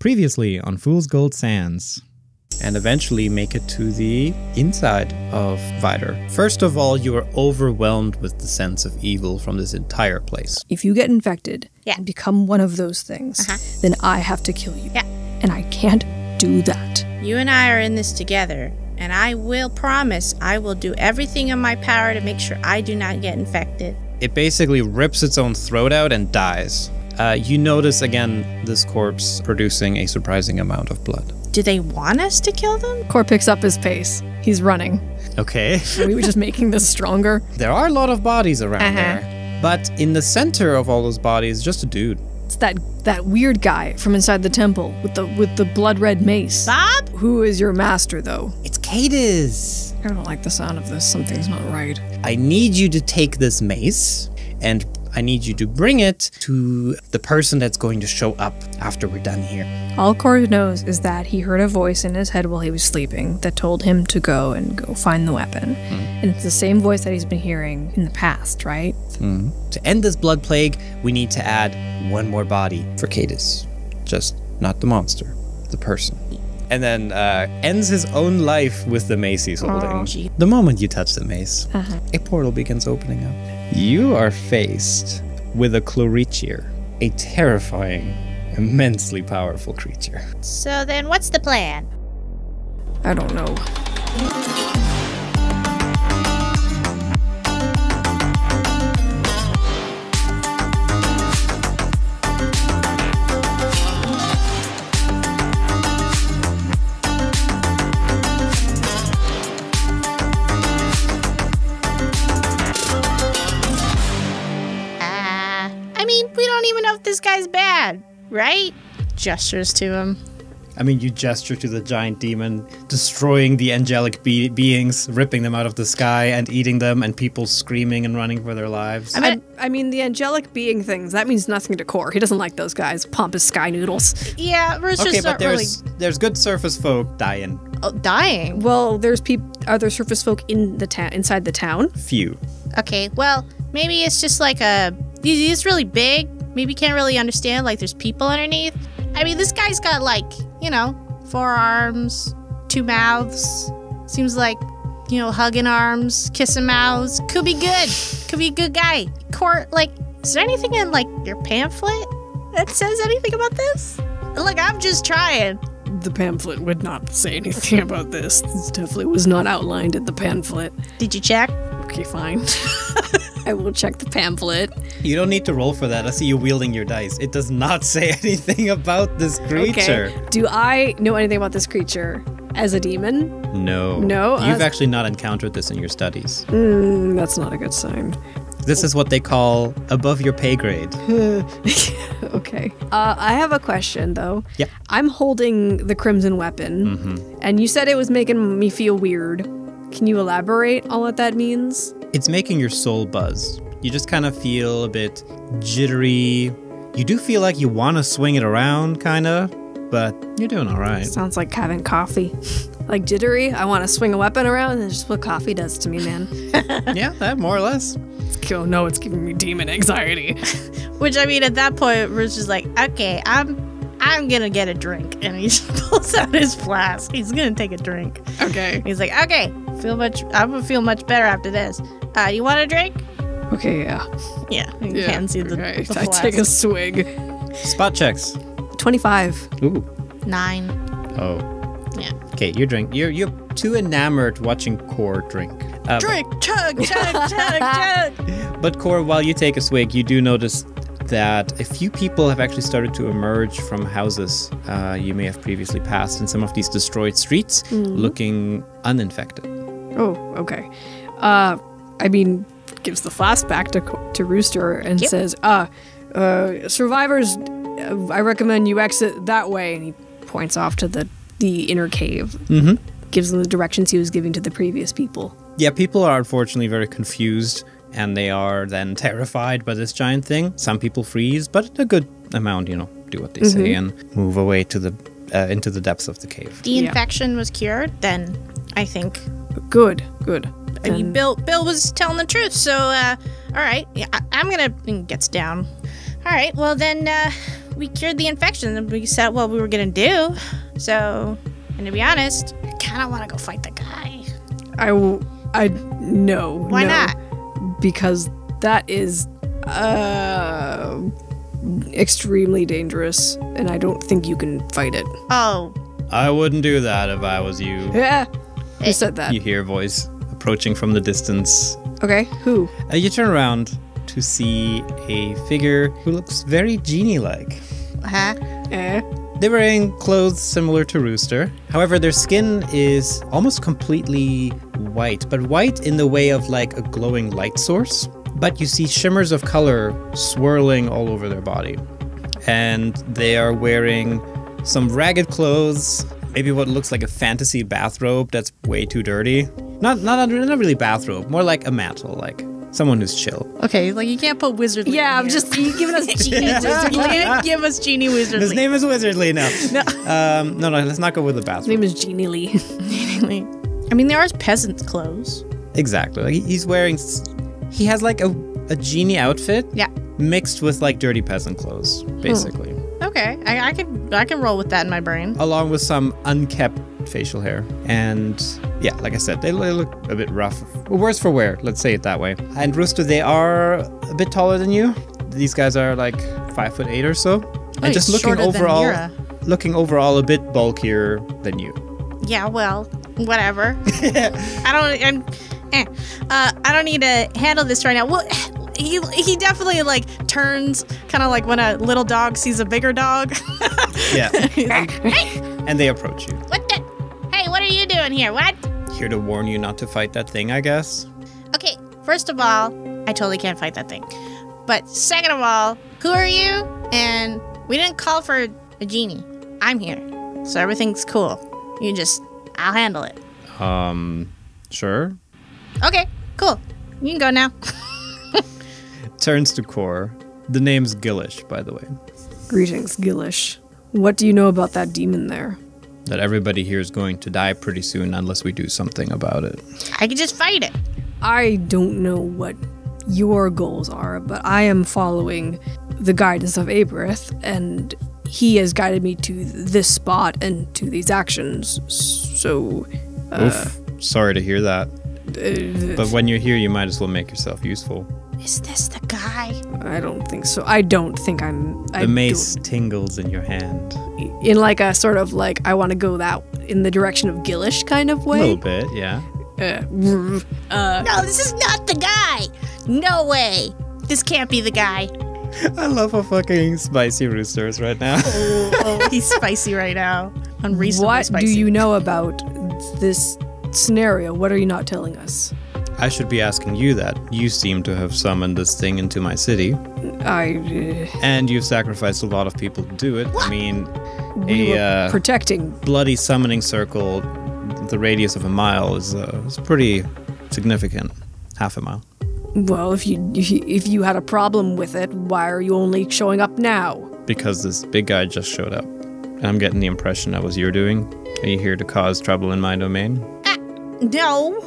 Previously on Fool's Gold Sands. And eventually make it to the inside of Vidor. First of all, you are overwhelmed with the sense of evil from this entire place. If you get infected and become one of those things, then I have to kill you. Yeah. And I can't do that. You and I are in this together, and I will promise I will do everything in my power to make sure I do not get infected. It basically rips its own throat out and dies. You notice again this corpse producing a surprising amount of blood. Do they want us to kill them? Cor picks up his pace. He's running. Okay. We were just making this stronger. There are a lot of bodies around there. But in the center of all those bodies, just a dude. It's that weird guy from inside the temple with the blood red mace. Bob? Who is your master, though? It's Cadis. I don't like the sound of this. Something's not right. I need you to take this mace, and I need you to bring it to the person that's going to show up after we're done here. All Cor knows is that he heard a voice in his head while he was sleeping that told him to go find the weapon. And it's the same voice that he's been hearing in the past, right? To end this blood plague, we need to add one more body for Cadis. Just not the monster, the person. And then ends his own life with the mace he's holding. Gee. The moment you touch the mace, a portal begins opening up. You are faced with a Chlorichir, a terrifying, immensely powerful creature. So then what's the plan? I don't know. We don't even know if this guy's bad, right? Gestures to him. I mean, you gesture to the giant demon, destroying the angelic beings, ripping them out of the sky and eating them, and people screaming and running for their lives. I mean, the angelic being things, that means nothing to Cor. He doesn't like those guys. Pompous sky noodles. Yeah, roosters Okay, but aren't there's good surface folk dying. dying. Well, there's other surface folk in the inside the town. Few. Okay, well, maybe it's just like he's really big. Maybe can't really understand, like there's people underneath. I mean, this guy's got like, 4 arms, 2 mouths. Seems like, hugging arms, kissing mouths. Could be good. Could be a good guy. Is there anything in like your pamphlet that says anything about this? Look, I'm just trying. The pamphlet would not say anything about this. This definitely was not outlined in the pamphlet. Did you check? Okay, fine. I will check the pamphlet. You don't need to roll for that. I see you wielding your dice. It does not say anything about this creature. Okay. Do I know anything about this creature as a demon? No. No? You've actually not encountered this in your studies. That's not a good sign. This is what they call above your pay grade. Okay. I have a question, though. Yep. I'm holding the crimson weapon, and you said it was making me feel weird. Can you elaborate on what that means? It's making your soul buzz. You just kind of feel a bit jittery. You do feel like you want to swing it around, kind of, but you're doing all right. Sounds like having coffee. Like jittery, I want to swing a weapon around, and that's just what coffee does to me, man. Yeah, that more or less. Oh, no, it's giving me demon anxiety. Which, I mean, at that point, Bruce is like, okay, I'm gonna get a drink. And he just pulls out his flask. He's gonna take a drink. Okay. He's like, okay, I'm gonna feel much better after this. You want a drink? Okay, yeah. Yeah. He hands you the I flask. take a swig. Spot checks. 25. Ooh. 9. Oh. Yeah. Okay, you're drink. You're too enamored watching Cor drink. Drink, chug, chug, chug, chug. But Cor, while you take a swig, you do notice that a few people have actually started to emerge from houses you may have previously passed in some of these destroyed streets, looking uninfected. Oh, okay. I mean, gives the flask back to Rooster and says, survivors, I recommend you exit that way. And he points off to the inner cave. Gives them the directions he was giving to the previous people. Yeah, people are unfortunately very confused, and they are then terrified by this giant thing. Some people freeze, but a good amount, do what they say and move away to the into the depths of the cave. The infection was cured, then I think. Good. Bill was telling the truth, so all right. Yeah, I'm gonna. Gets down. All right. Well then, we cured the infection and we said what we were gonna do. So, and to be honest, I kind of want to go fight the guy. No. Why no. not? Because that is extremely dangerous, and I don't think you can fight it. Oh, I wouldn't do that if I was you. Yeah. Who said that? You hear a voice approaching from the distance. Okay, who? You turn around to see a figure who looks very genie-like. huh? They're wearing clothes similar to Rooster. However, their skin is almost completely white, but white in the way of like a glowing light source. But you see shimmers of color swirling all over their body. And they are wearing some ragged clothes, maybe what looks like a fantasy bathrobe that's way too dirty. Not really bathrobe, more like a mantle, like someone who's chill. Okay, like you can't put wizardly. Yeah, in I'm here. just you giving us Genie Wizardly. You didn't give us Genie Wizardly. His name is Wizardly now. No, let's not go with the His bathrobe. name is Jeannie Lee. I mean, there are peasant clothes. Exactly. Like he's wearing, he has like a genie outfit Yeah. mixed with like dirty peasant clothes, basically. Okay, I can roll with that in my brain. Along with some unkept facial hair. And yeah, like I said, they look a bit rough. Well, worse for wear, let's say it that way. And Rooster, they are a bit taller than you. These guys are like 5'8" or so. And he's just looking shorter than overall, Mira. a bit bulkier than you. Yeah, well, whatever. I don't need to handle this right now. Well, he definitely like turns kind of like when a little dog sees a bigger dog. Yeah. Hey, And they approach you. what the? Hey, what are you doing here? What? Here to warn you not to fight that thing, I guess. Okay, first of all, I totally can't fight that thing. But second of all, who are you? And we didn't call for a genie. I'm here. So everything's cool. I'll handle it. Sure. Okay, cool. You can go now. Turns to Core. The name's Gillish, by the way. Greetings, Gillish. What do you know about that demon there? That everybody here is going to die pretty soon unless we do something about it. I can just fight it. I don't know what your goals are, but I am following the guidance of Aberith, and he has guided me to this spot and to these actions. So, Oof. Sorry to hear that. But when you're here, you might as well make yourself useful. Is this the guy? I don't think so. I don't think I'm. The mace tingles in your hand. In like a sort of like I want to go that in the direction of Gillish kind of A way. little bit, yeah. No, this is not the guy. No way. This can't be the guy. I love how fucking spicy Rooster is right now. Oh, he's spicy right now. Unreasonably What spicy. do you know about this scenario? What are you not telling us? I should be asking you that. You seem to have summoned this thing into my city, and you've sacrificed a lot of people to do it. I mean, We were protecting. bloody summoning circle, the radius of a mile is pretty significant. Half a mile. Well, if you had a problem with it, why are you only showing up now? Because this big guy just showed up. And I'm getting the impression that was you're doing. Are you here to cause trouble in my domain? No.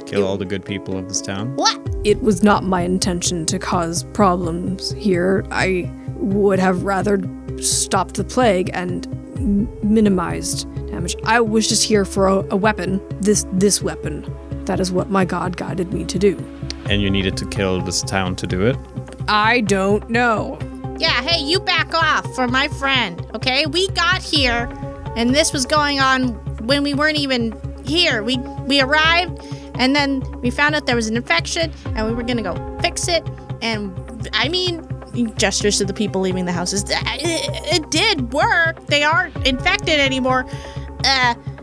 Kill all the good people of this town? What? It was not my intention to cause problems here. I would have rather stopped the plague and minimized damage. I was just here for a weapon. This weapon. That is what my god guided me to do. And you needed to kill this town to do it? I don't know. Yeah, hey, you back off for my friend, okay? We got here, and this was going on when we weren't even here. We arrived, and then we found out there was an infection, and we were gonna go fix it. And I mean, gestures to the people leaving the houses. It did work. They aren't infected anymore.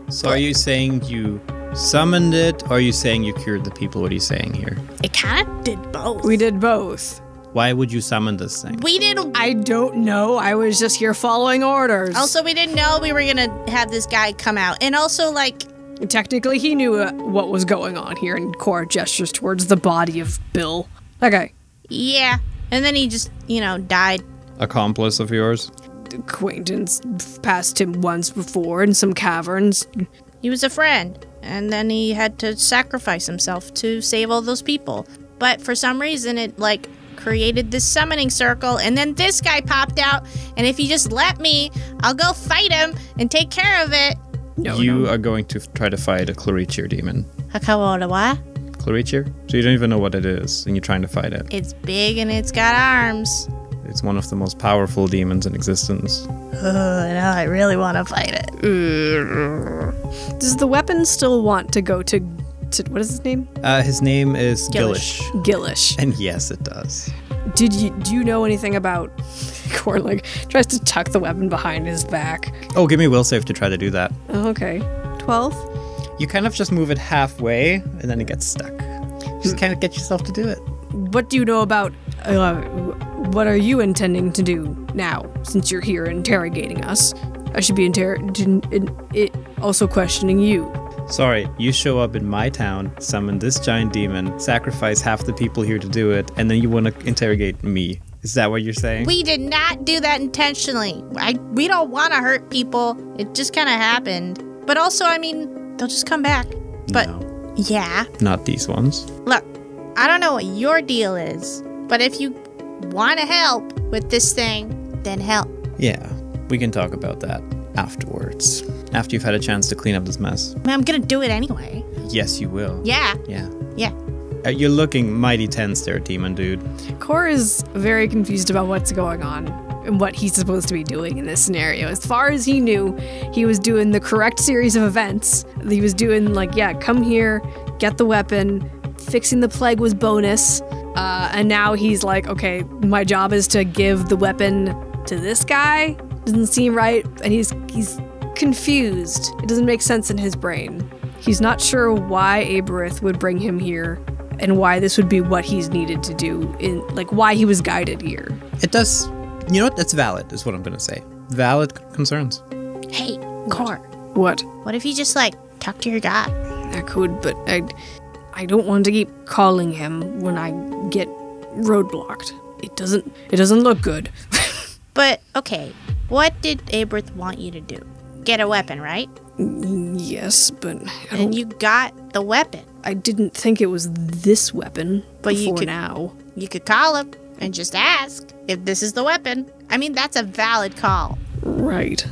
So are you saying you summoned it, or are you saying you cured the people? What are you saying here? It kind of did both. We did both. Why would you summon this thing? We didn't. I don't know. I was just here following orders. Also, we didn't know we were gonna have this guy come out, and also like. Technically, he knew what was going on here, and Cora gestures towards the body of Bill. Okay. Yeah, and then he just, died. Accomplice of yours? Acquaintance passed him once before in some caverns. He was a friend, and then he had to sacrifice himself to save all those people. But for some reason, it, created this summoning circle, and then this guy popped out, and if you just let me, I'll go fight him and take care of it. No, You are going to try to fight a Chlorichir demon. Hakawodawa? Chlorichir? So you don't even know what it is, and you're trying to fight it. It's big and it's got arms. It's one of the most powerful demons in existence. Now I really want to fight it. Does the weapon still want to go to what is his name? His name is Gillish. Gillish. And yes, it does. Do you know anything about Core? Like tries to tuck the weapon behind his back. Oh, give me will save to try to do that. Oh, okay. 12. You kind of just move it halfway, and then it gets stuck. Just kind of get yourself to do it. What do you know about? What are you intending to do now? Since you're here interrogating us, I should be also questioning you. Sorry, you show up in my town, summon this giant demon, sacrifice half the people here to do it, and then you want to interrogate me. Is that what you're saying? We did not do that intentionally. We don't want to hurt people. It just kind of happened. But also, I mean, they'll just come back. But No, yeah. not these ones. Look, I don't know what your deal is, but if you want to help with this thing, then help. Yeah, we can talk about that afterwards. After you've had a chance to clean up this mess. I mean, I'm going to do it anyway. Yes, you will. Yeah. Yeah. Yeah. You're looking mighty tense there, demon dude. Core is very confused about what's going on and what he's supposed to be doing in this scenario. As far as he knew, he was doing the correct series of events. He was doing come here, get the weapon, fixing the plague was bonus, and now he's like, okay, my job is to give the weapon to this guy. Doesn't seem right, and he's confused. It doesn't make sense in his brain. He's not sure why Aberith would bring him here and why this would be what he's needed to do, why he was guided here. It does. You know what? That's valid, is what I'm going to say. Valid concerns. Hey, Core, What? what if you just, talk to your god? I could, but I don't want to keep calling him when I get roadblocked. It doesn't look good. But, okay, what did Aberith want you to do? Get a weapon, right? Yes, but And you got the weapon. I didn't think it was this weapon But you before could- now. You could call him and just ask if this is the weapon. I mean, that's a valid call. Right.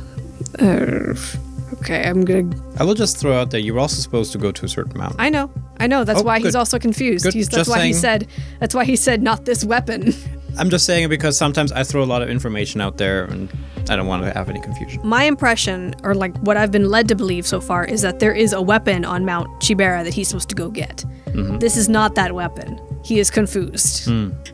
Okay, I'm gonna... I will just throw out there, you were also supposed to go to a certain mountain. I know. That's Oh, why he's good. also confused. Good, That's just why saying. That's why he said not this weapon. I'm just saying it because sometimes I throw a lot of information out there, and I don't want to have any confusion. My impression, or what I've been led to believe so far, is that there is a weapon on Mount Chibera that he's supposed to go get. Mm-hmm. This is not that weapon. He is confused.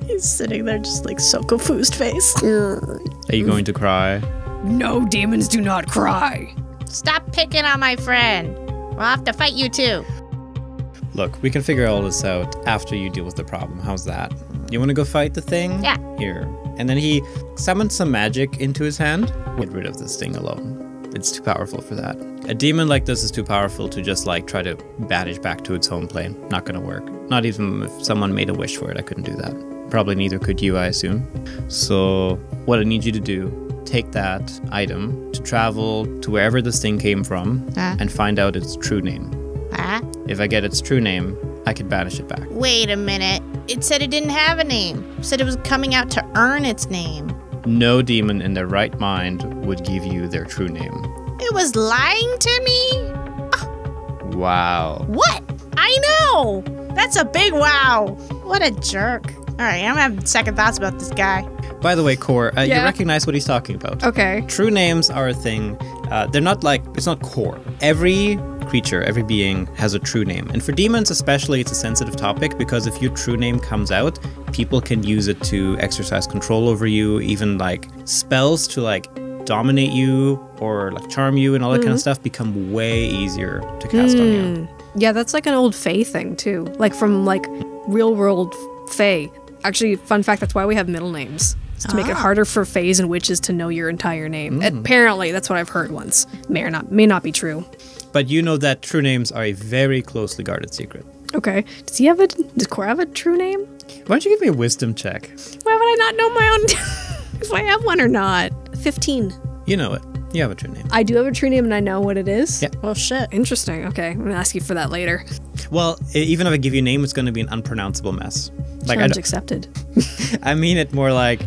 He's sitting there just so confused face. Are you going to cry? No, demons do not cry. Stop picking on my friend. We'll have to fight you too. Look, we can figure all this out after you deal with the problem. How's that? You want to go fight the thing? Yeah. Here. And then he summons some magic into his hand. Get rid of this thing alone. It's too powerful for that. A demon like this is too powerful to just try to banish back to its home plane. Not gonna work. Not even if someone made a wish for it, I couldn't do that. Probably neither could you, I assume. So what I need you to do, take that item to travel to wherever this thing came from and find out its true name. Huh? If I get its true name, I can banish it back. Wait a minute. It said it didn't have a name. It said it was coming out to earn its name. No demon in their right mind would give you their true name. It was lying to me? Wow. What? I know! That's a big wow. What a jerk. Alright, I'm having second thoughts about this guy. By the way, Core, you Yeah? recognize what he's talking about. Okay. True names are a thing. They're not it's not core. Every creature, every being has a true name. And for demons especially, it's a sensitive topic because if your true name comes out, people can use it to exercise control over you, even spells to dominate you or charm you and all that kind of stuff become way easier to cast on you. Yeah, that's an old Fae thing too. From real world Fae. Actually, fun fact, that's why we have middle names. It's to make it harder for Faes and witches to know your entire name. Apparently, that's what I've heard once. May not be true. But you know that true names are a very closely guarded secret. Okay. Does Core have a true name? Why don't you give me a wisdom check? Why would I not know my own if I have one or not? 15. You know it. You have a true name. I do have a true name and I know what it is? Yeah. Well, shit. Interesting. Okay. I'm going to ask you for that later. Well, even if I give you a name, it's going to be an unpronounceable mess. Like Challenge accepted. I mean it more like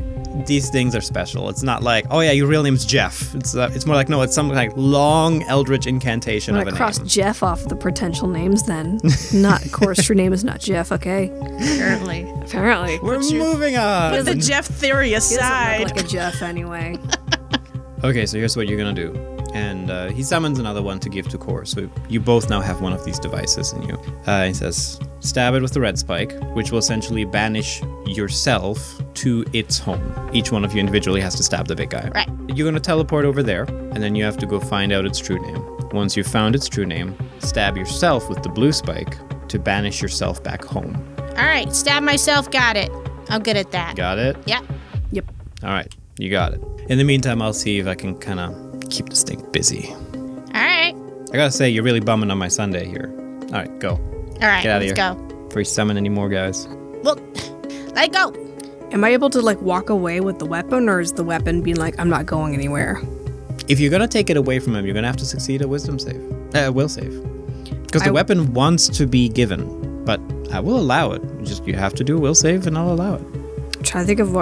these things are special. It's not like, oh yeah, your real name's Jeff. It's more like, no, it's some like long eldritch incantation I'm of a gonna cross name. Jeff off the potential names then. Not, of course, your name is not Jeff, okay? Apparently. Apparently. We're moving on. Put the Jeff theory He doesn't aside. look like a Jeff anyway. Okay, so here's what you're gonna do. And he summons another one to give to Core. So you both now have one of these devices in you. He says, stab it with the red spike, which will essentially banish yourself to its home. Each one of you individually has to stab the big guy. Right. You're gonna teleport over there, and then you have to go find out its true name. Once you've found its true name, stab yourself with the blue spike to banish yourself back home. All right, stab myself. Got it. I'm good at that. Got it? Yep. Yep. All right, you got it. In the meantime, I'll see if I can kind of keep this thing busy. All right. I gotta say, you're really bumming on my Sunday here. All right, go. All right. Get outta Let's here. go. Before you summon any more guys. Well, let go. Am I able to like walk away with the weapon, or is the weapon being like, I'm not going anywhere? If you're gonna take it away from him, you're gonna have to succeed a wisdom save. Will save. Because the weapon wants to be given, but I will allow it. You have to do a will save, and I'll allow it. I'm trying to think of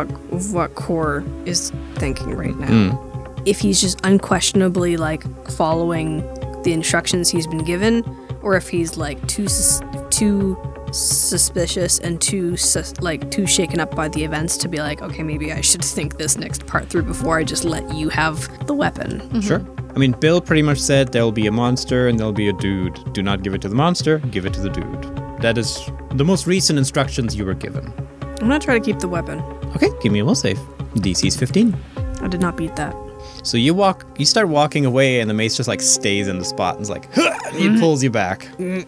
what Core is thinking right now. If he's just unquestionably like following the instructions he's been given, or if he's like too suspicious and too shaken up by the events to be like, okay, maybe I should think this next part through before I just let you have the weapon. Sure. I mean, Bill pretty much said there'll be a monster and there'll be a dude. Do not give it to the monster, give it to the dude. That is the most recent instructions you were given. I'm gonna try to keep the weapon. Okay, give me a will save. DC's 15. I did not beat that. So you start walking away, and the mace just like stays in the spot and is like, "Huh!" It pulls you back. What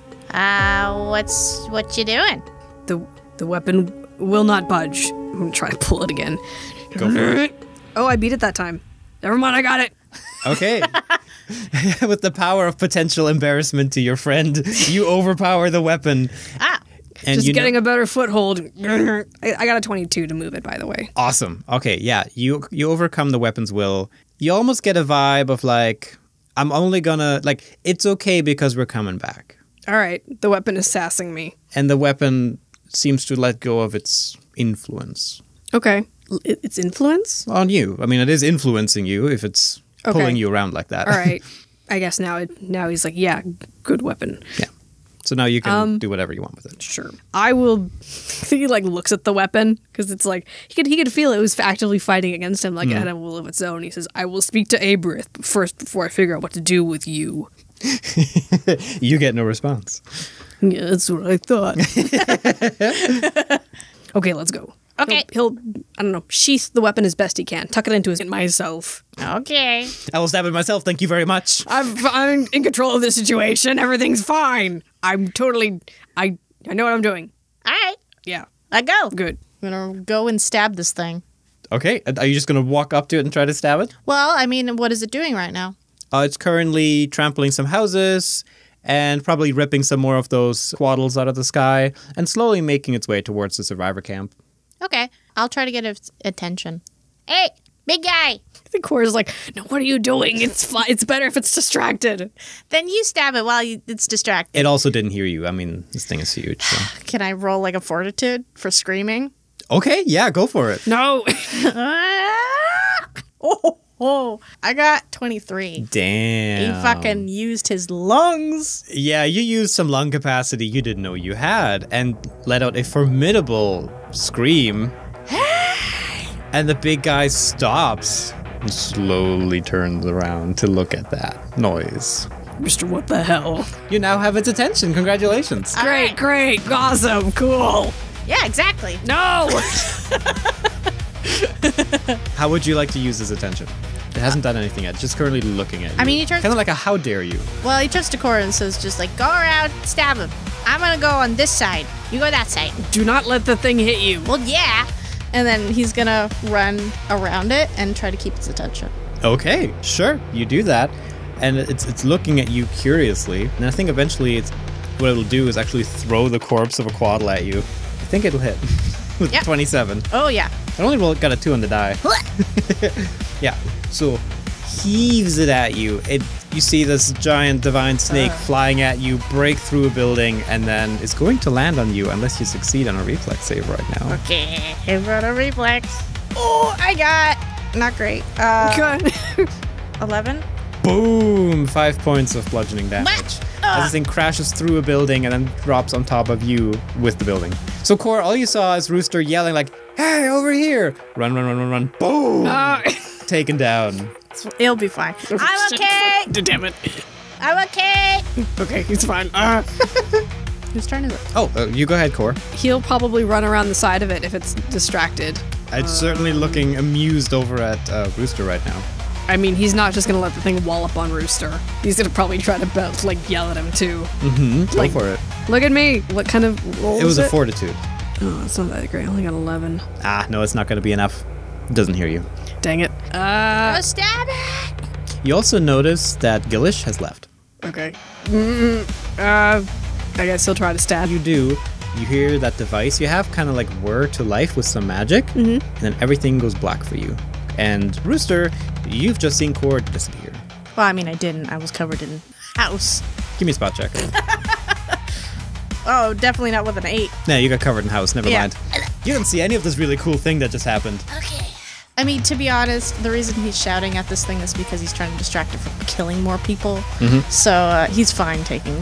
you doing? The weapon will not budge. I'm gonna try to pull it again. Go for it. Oh, I beat it that time. Never mind, I got it. Okay. With the power of potential embarrassment to your friend, you overpower the weapon. And Just getting a better foothold. I got a 22 to move it, by the way. Awesome. Okay, yeah. You overcome the weapon's will. You almost get a vibe of like, I'm only gonna, like, it's okay because we're coming back. All right, the weapon is sassing me. And the weapon seems to let go of its influence. Okay. Its influence? On you. I mean, it is influencing you if it's pulling you around like that. All right. I guess now he's like, yeah, good weapon. Yeah. So now you can do whatever you want with it. Sure. I will. He like looks at the weapon because it's like he could feel it was actively fighting against him, like it had a will of its own. He says, "I will speak to Abrith first before I figure out what to do with you." You get no response. Yeah, that's what I thought. Okay, let's go. Okay. He'll I don't know, sheath the weapon as best he can. Tuck it into his myself. Okay. I will stab it myself. Thank you very much. I'm in control of this situation. Everything's fine. I'm totally. I know what I'm doing. All right. Yeah. Let go. Good. I'm gonna go and stab this thing. Okay. Are you just going to walk up to it and try to stab it? Well, I mean, what is it doing right now? It's currently trampling some houses and probably ripping some more of those swaddles out of the sky and slowly making its way towards the survivor camp. Okay. I'll try to get its attention. Hey, big guy. The core is like, no, what are you doing? It's fine. It's better if it's distracted. Then you stab it while it's distracted. It also didn't hear you. I mean, this thing is huge. So. Can I roll like a fortitude for screaming? Okay, yeah, go for it. No. Oh, I got 23. Damn. He fucking used his lungs. Yeah, you used some lung capacity you didn't know you had and let out a formidable scream. And the big guy stops and slowly turns around to look at that noise. Mr. What the hell? You now have its attention. Congratulations. Great, awesome, cool. Yeah, exactly. No. How would you like to use his attention? It hasn't done anything yet. It's just currently looking at you. I mean, he turns... Kind of like a how dare you. Well, he turns to Cora and says just like, go around, stab him. I'm gonna go on this side. You go that side. Do not let the thing hit you. Well, yeah. And then he's gonna run around it and try to keep its attention. Okay, sure. You do that. And it's looking at you curiously. And I think eventually what it'll do is actually throw the corpse of a quaddle at you. I think it'll hit with 27. Oh, yeah. I only got a 2 on the die. Yeah. So heaves it at you. You see this giant divine snake flying at you, break through a building, and then it's going to land on you unless you succeed on a reflex save right now. Okay, I've got a reflex. Oh, I got not great. Good. 11. Boom! 5 points of bludgeoning damage. As this thing crashes through a building and then drops on top of you with the building. So, Core, all you saw is Rooster yelling like, "Hey, over here!" Run, run, run, run, run. Boom! Taken down. It'll be fine. I'm okay. Damn it. I'm okay. Okay, he's fine. Whose turn is it? Oh, you go ahead, Core. He'll probably run around the side of it if it's distracted. It's certainly looking amused over at Rooster right now. I mean, he's not just gonna let the thing wallop on Rooster. He's gonna probably try to yell at him too. Mm-hmm. Go for it. Look at me. What kind of roll It was is a fortitude. Oh, it's not that great. I only got 11. No, it's not going to be enough. It doesn't hear you. Dang it. Go stab it. You also notice that Gillish has left. Okay. I guess he'll try to stab. You do. You hear that device. You have kind of like whir to life with some magic, and then everything goes black for you. And Rooster, you've just seen Core disappear. Well, I mean, I didn't. I was covered in house. Give me a spot check. Oh, definitely not with an 8. No, you got covered in house. Never Yeah. mind. You didn't see any of this really cool thing that just happened. Okay. I mean, to be honest, the reason he's shouting at this thing is because he's trying to distract it from killing more people. So he's fine taking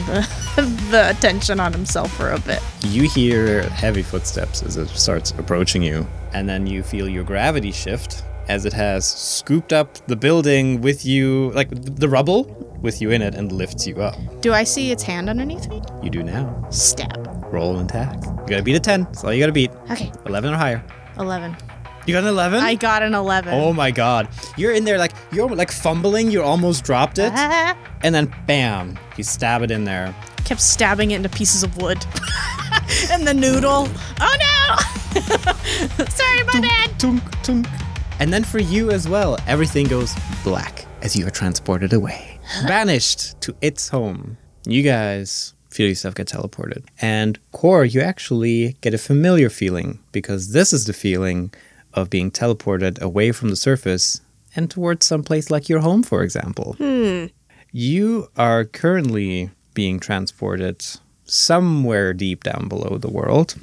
the attention on himself for a bit. You hear heavy footsteps as it starts approaching you, and then you feel your gravity shift as it has scooped up the building with you, like the rubble with you in it, and lifts you up. Do I see its hand underneath me? You do now. Stab. Roll and attack. You gotta beat a 10. That's all you gotta beat. Okay. 11 or higher. 11. You got an 11? I got an 11. Oh my god. You're in there like, you're like fumbling, you almost dropped it, and then bam, you stab it in there. Kept stabbing it into pieces of wood. And the noodle. Oh no! Sorry, my bad. Tunk, tunk. And then for you as well, everything goes black as you are transported away. Banished to its home. You guys feel yourself get teleported. And Core, you actually get a familiar feeling, because this is the feeling of being teleported away from the surface and towards some place like your home, for example. You are currently being transported somewhere deep down below the world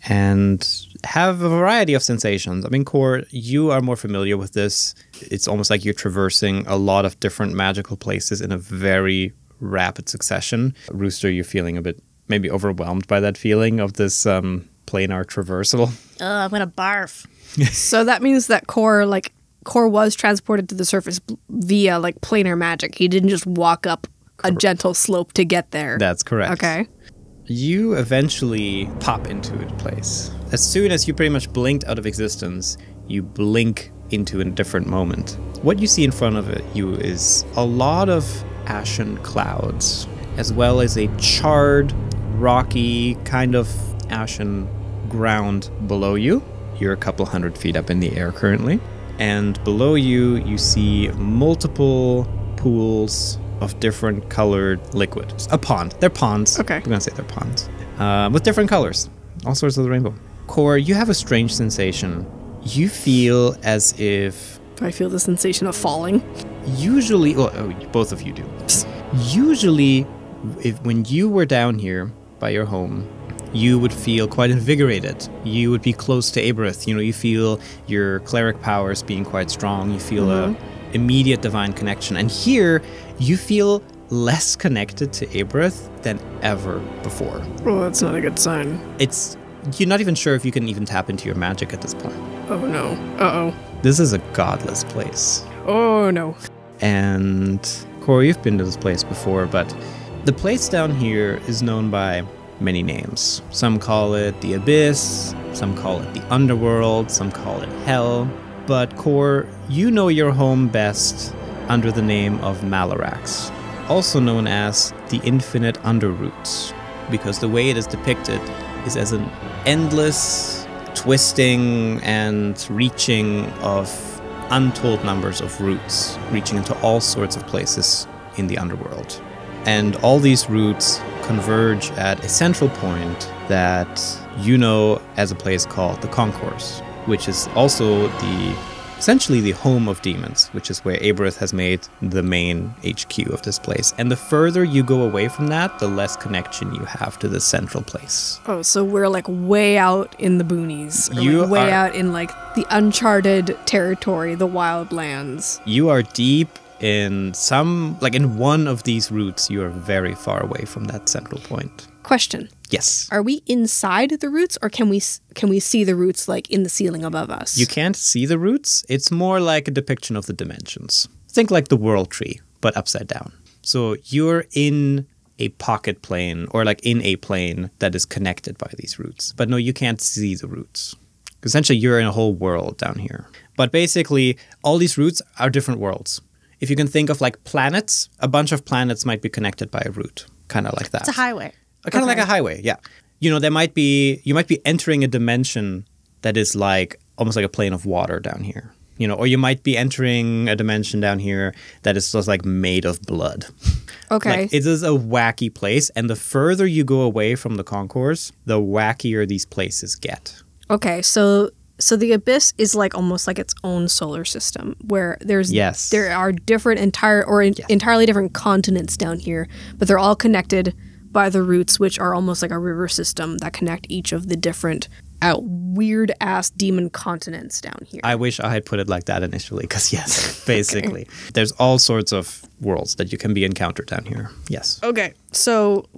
and have a variety of sensations. I mean, Core, you are more familiar with this. It's almost like you're traversing a lot of different magical places in a very rapid succession. Rooster, you're feeling a bit maybe overwhelmed by that feeling of this planar traversal. I'm gonna barf. So that means that Core was transported to the surface via like planar magic. He didn't just walk up a gentle slope to get there. That's correct. Okay. You eventually pop into a place. As soon as you pretty much blinked out of existence, you blink into a different moment. What you see in front of you is a lot of ashen clouds, as well as a charred, rocky, kind of ashen ground below you. You're a couple 100 feet up in the air currently. And below you, you see multiple pools of different colored liquid. A pond. They're ponds. Okay. We're going to say they're ponds. With different colors. All sorts of the rainbow. Core, you have a strange sensation. You feel as if... Do I feel the sensation of falling? Usually... Well, both of you do. Usually, when you were down here by your home, you would feel quite invigorated. You would be close to Aberith. You know, you feel your cleric powers being quite strong. You feel a immediate divine connection. And here, you feel less connected to Aberith than ever before. Oh, that's not a good sign. You're not even sure if you can even tap into your magic at this point. Oh no. Uh-oh. This is a godless place. Oh no. And Corey, you've been to this place before, but the place down here is known by many names. Some call it the Abyss, some call it the Underworld, some call it Hell. But Core, you know your home best under the name of Malarax, also known as the Infinite Underroots, because the way it is depicted is as an endless twisting and reaching of untold numbers of roots, reaching into all sorts of places in the underworld. And all these roots converge at a central point that you know as a place called the Concourse, which is also the essentially the home of demons, which is where Aberth has made the main HQ of this place. And the further you go away from that, the less connection you have to the central place. Oh, so we're like way out in the boonies. Or You like way are- out in like the uncharted territory, the wildlands. You are deep in in one of these routes. You are very far away from that central point. Question. Yes. Are we inside the roots, or can we see the roots like in the ceiling above us? You can't see the roots. It's more like a depiction of the dimensions. Think like the world tree, but upside down. So you're in a pocket plane, or like in a plane that is connected by these roots. But no, you can't see the roots. Essentially, you're in a whole world down here. But basically, all these roots are different worlds. If you can think of like planets, a bunch of planets might be connected by a route. Kind of like that. It's a highway. Kind of like a highway, yeah. You know, you might be entering a dimension that is like almost like a plane of water down here. You know, or you might be entering a dimension down here that is just like made of blood. Okay. Like, it is a wacky place, and the further you go away from the concourse, the wackier these places get. Okay, so the abyss is like almost like its own solar system, where there are different entirely different continents down here, but they're all connected by the roots, which are almost like a river system that connect each of the different weird ass demon continents down here. I wish I had put it like that initially, because yes, basically, there's all sorts of worlds that you can be encountered down here. Yes. Okay, so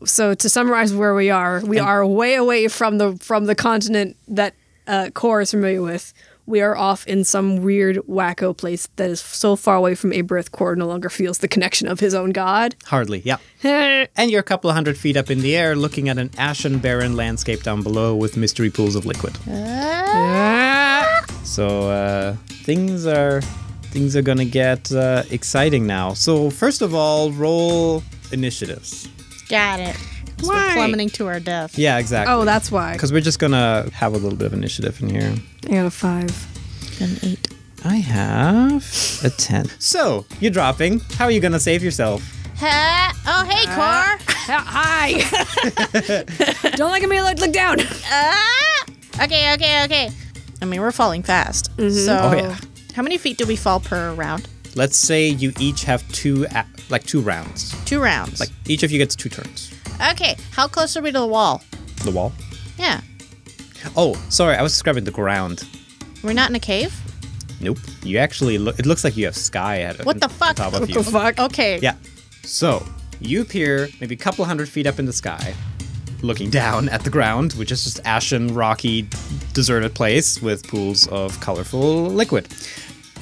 so to summarize where we are way away from the continent that Core is familiar with. We are off in some weird wacko place that is so far away from Aberth. Core no longer feels the connection of his own god. Hardly, yeah. And you're a couple of 100 feet up in the air looking at an ashen, barren landscape down below with mystery pools of liquid. So things are gonna get exciting now. So first of all, roll initiatives. Got it. 'Cause we're plummeting to our death. Yeah, exactly. Oh, that's why. Because we're just gonna have a little bit of initiative in here. I got a 5. An 8. I have a 10. So, you're dropping. How are you gonna save yourself? Oh, hey, Core. Hi. Don't look at me. Look down. Okay. I mean, we're falling fast. So, Oh, yeah. how many feet do we fall per round? Let's say you each have two rounds. 2 rounds. Like, each of you gets 2 turns. Okay, how close are we to the wall? The wall? Yeah. Oh, sorry, I was describing the ground. We're not in a cave? Nope. You actually it looks like you have sky at What the fuck? on top of What you. the fuck? Okay. Yeah. So, you appear maybe a couple 100 feet up in the sky, looking down at the ground, which is just ashen, rocky, deserted place with pools of colorful liquid.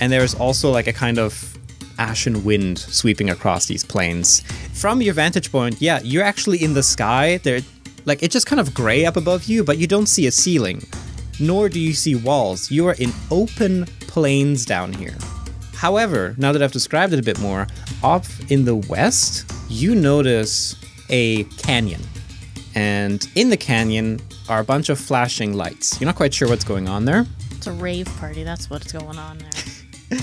And there's also like a kind of ashen wind sweeping across these plains. From your vantage point, yeah, you're actually in the sky. It's just kind of gray up above you, but you don't see a ceiling, nor do you see walls. You are in open plains down here. However, now that I've described it a bit more, off in the west, you notice a canyon. And in the canyon are a bunch of flashing lights. You're not quite sure what's going on there. It's a rave party. That's what's going on there.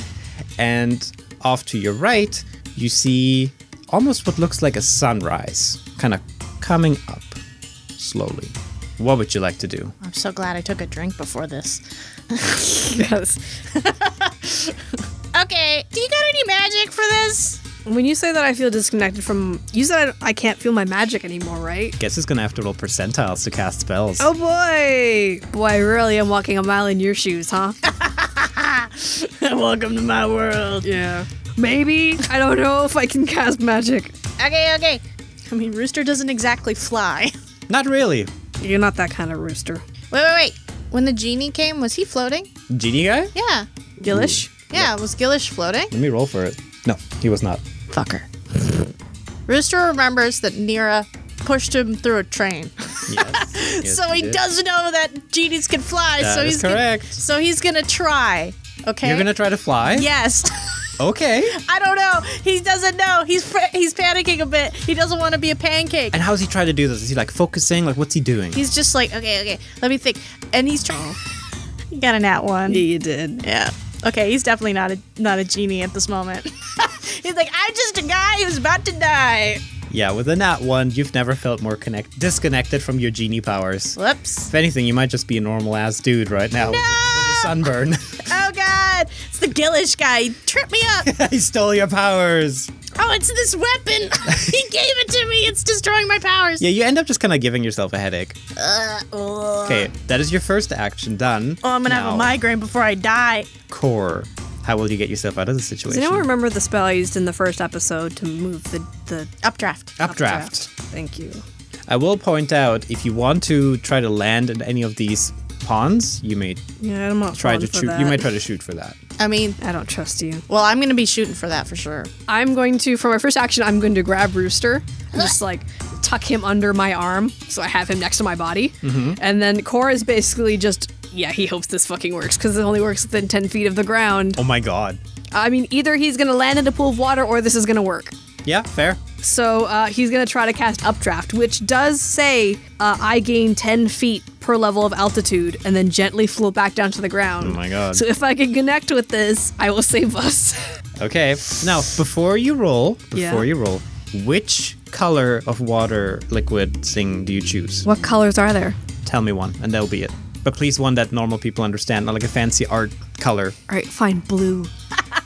And off to your right, you see almost what looks like a sunrise, kind of coming up slowly. What would you like to do? I'm so glad I took a drink before this. Yes. Okay, do you got any magic for this? When you say that I feel disconnected from... You said I can't feel my magic anymore, right? Guess it's gonna have to roll percentiles to cast spells. Oh boy! Boy, I really am walking a mile in your shoes, huh? Welcome to my world. Yeah. Maybe. I don't know if I can cast magic. Okay. I mean, Rooster doesn't exactly fly. Not really. You're not that kind of rooster. Wait. When the genie came, was he floating? Genie guy? Yeah. Gillish? Yeah, was Gillish floating? Let me roll for it. No, he was not. Fucker. Rooster remembers that Nira pushed him through a train. Yes. So he does know that genies can fly. That so is he's correct. So he's gonna try. Okay. You're gonna try to fly? Yes. Okay. I don't know. He doesn't know. He's panicking a bit. He doesn't want to be a pancake. And how's he trying to do this? Is he like focusing? Like, what's he doing? He's just like, okay. Let me think. And he's trying. You got a nat 1. Yeah, you did. Yeah. Okay, he's definitely not a genie at this moment. He's like, I'm just a guy who's about to die. Yeah, with a nat 1, you've never felt more disconnected from your genie powers. Whoops. If anything, you might just be a normal ass dude right now with a sunburn. Oh god. god! It's the Gillish guy. He tripped me up. He stole your powers. Oh, it's this weapon. He gave it to me. It's destroying my powers. Yeah, you end up just kind of giving yourself a headache. Okay, that is your first action done. Oh, I'm gonna have a migraine before I die. Core. How will you get yourself out of the Does situation? anyone remember the spell I used in the first episode to move the Updraft. Updraft. Thank you. I will point out, if you want to try to land in any of these ponds, you may Yeah, I'm not try falling to for shoot. that. You might try to shoot for that. I mean, I don't trust you. well, I'm gonna be shooting for that for sure. I'm going to, for my first action, I'm going to grab Rooster and just like tuck him under my arm so I have him next to my body. And then Cora is basically just, yeah, he hopes this fucking works because it only works within 10 feet of the ground. Oh my god. I mean, either he's going to land in a pool of water or this is going to work. Yeah, fair. So he's going to try to cast Updraft, which does say I gain 10 feet per level of altitude and then gently float back down to the ground. Oh my god. So if I can connect with this, I will save us. Okay. Now, before you roll, Yeah. which color of water liquid thing do you choose? What colors are there? Tell me one, and that'll be it. But please one that normal people understand, not like a fancy art color. All right, fine, blue.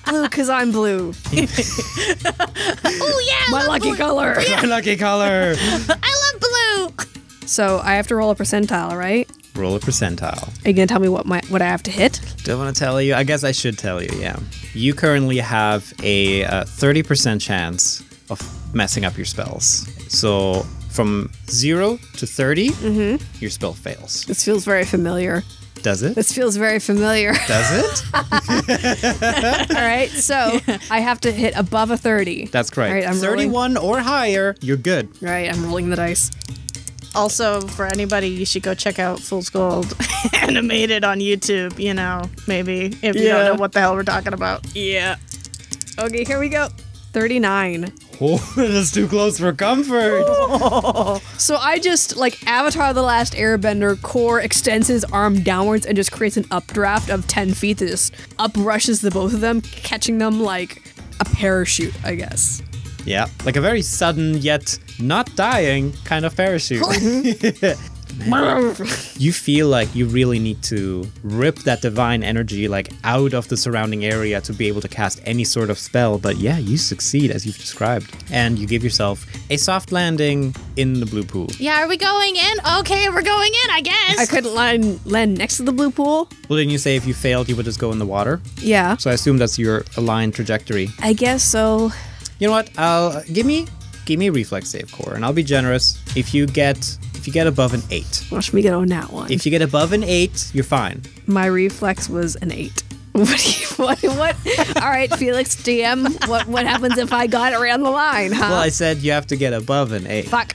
Blue, because I'm blue. Oh yeah, I My love lucky blue. color. My lucky color. I love blue. So I have to roll a percentile, right? Roll a percentile. Are you gonna tell me what I have to hit? Do I want to tell you? I guess I should tell you, yeah. You currently have a 30% chance of messing up your spells. So from 0 to 30, your spell fails. This feels very familiar. Does it? This feels very familiar. Does it? All right, so I have to hit above a 30. That's correct. All right, I'm 31 or higher, you're good. Right, I'm rolling the dice. Also, for anybody, you should go check out Fool's Gold animated on YouTube. You know, maybe if you don't know what the hell we're talking about. Yeah. Okay, here we go. 39. Oh, that's too close for comfort. So I just, like Avatar The Last Airbender, Core extends his arm downwards and just creates an updraft of 10 feet that just uprushes the both of them, catching them like a parachute, I guess. Yeah, like a very sudden yet not dying kind of parachute. You feel like you really need to rip that divine energy like out of the surrounding area to be able to cast any sort of spell, but yeah, you succeed as you've described. And you give yourself a soft landing in the blue pool. Yeah, are we going in? Okay, we're going in, I guess. I couldn't land next to the blue pool. Well, didn't you say if you failed, you would just go in the water? Yeah. So I assume that's your aligned trajectory. I guess so. You know what? I'll give me a reflex save, Core, and I'll be generous. If you get above an 8. Watch me get on that one. If you get above an 8, you're fine. My reflex was an 8. What? All right, Felix, DM, what happens if I got around the line, huh? Well, I said you have to get above an 8. Fuck.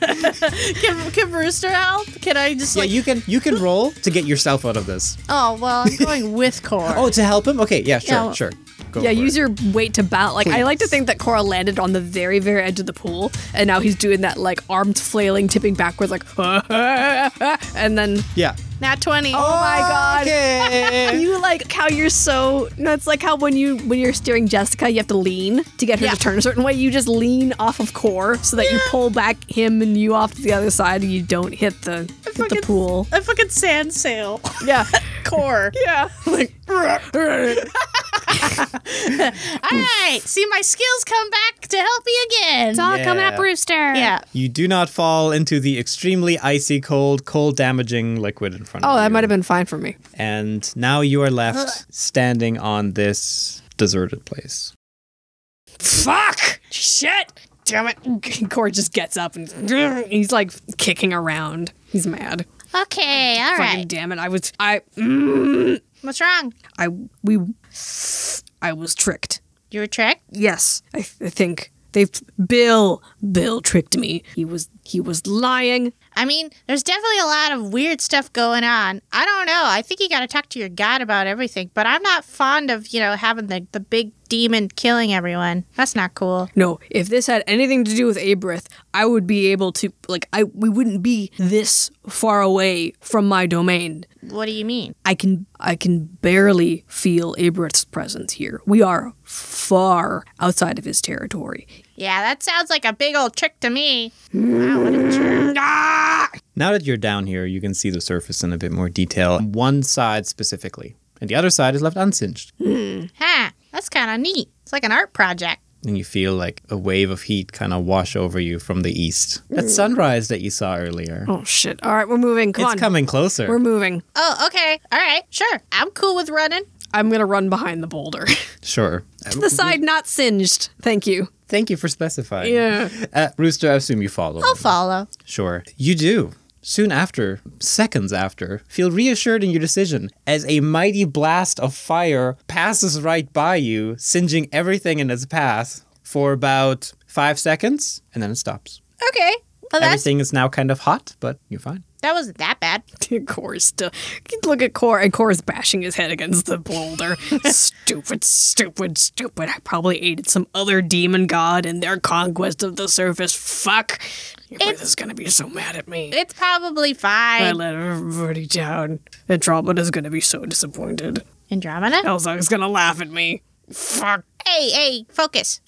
Can Rooster help? Can I just Yeah, you can roll to get yourself out of this. Oh, well, I'm going with Core. Oh, to help him? Okay, yeah, sure, Yeah. sure. Go Yeah, for use it. your weight to balance. Like, I like to Please. think that Cora landed on the very, very edge of the pool, and now he's doing that, like, arms flailing, tipping backwards, like, and then, Yeah. Nat 20. oh my god. Okay. You like how you're so. No, it's like how when you're steering Jessica, you have to lean to get her Yeah. to turn a certain way. You just lean off of Core so that you pull back him and you off to the other side, and you don't hit the pool. A fucking sand sail. Yeah, Core. yeah. Like, All right. See, my skills come back to help me again. It's all coming Yeah. up, Rooster. Yeah. You do not fall into the extremely icy cold damaging liquid in front of oh, you. that might have been fine for me. And now you are left standing on this deserted place. Fuck! Shit! Damn it! Core just gets up and he's like kicking around. He's mad. Okay. All Fucking right. damn it! What's wrong? I was tricked. You were tricked? Yes, I think Bill tricked me. He was lying. I mean, there's definitely a lot of weird stuff going on. I don't know. I think you got to talk to your god about everything. But I'm not fond of, having the big demon killing everyone. That's not cool. No, if this had anything to do with Abrith, I would be able to we wouldn't be this far away from my domain. What do you mean? I can barely feel Abrith's presence here. We are far outside of his territory. Yeah, that sounds like a big old trick to me. Wow, what a jerk. Now that you're down here, you can see the surface in a bit more detail. One side specifically. and the other side is left unsinged. Ha! That's kind of neat. It's like an art project. And you feel like a wave of heat kind of wash over you from the east. That sunrise that you saw earlier. Oh, shit. All right, we're moving. Come on. It's coming closer. We're moving. Oh, okay. All right. Sure. I'm cool with running. I'm going to run behind the boulder. Sure. The side not singed. Thank you. Thank you for specifying. Yeah. Rooster, I assume you follow. I'll follow. Sure. You do. Soon after, seconds after, feel reassured in your decision as a mighty blast of fire passes right by you, singeing everything in its path for about 5 seconds, and then it stops. Okay. Well, Everything is now kind of hot, but you're fine. that wasn't that bad. Core's still. Look at Core, and Core's bashing his head against the boulder. Stupid, stupid, stupid. I probably aided some other demon god in their conquest of the surface. Fuck. Your brother's gonna be so mad at me. It's probably I fine. let everybody down. Andromeda's gonna be so disappointed. Andromeda? Elzog's gonna laugh at me. Fuck. Hey, focus.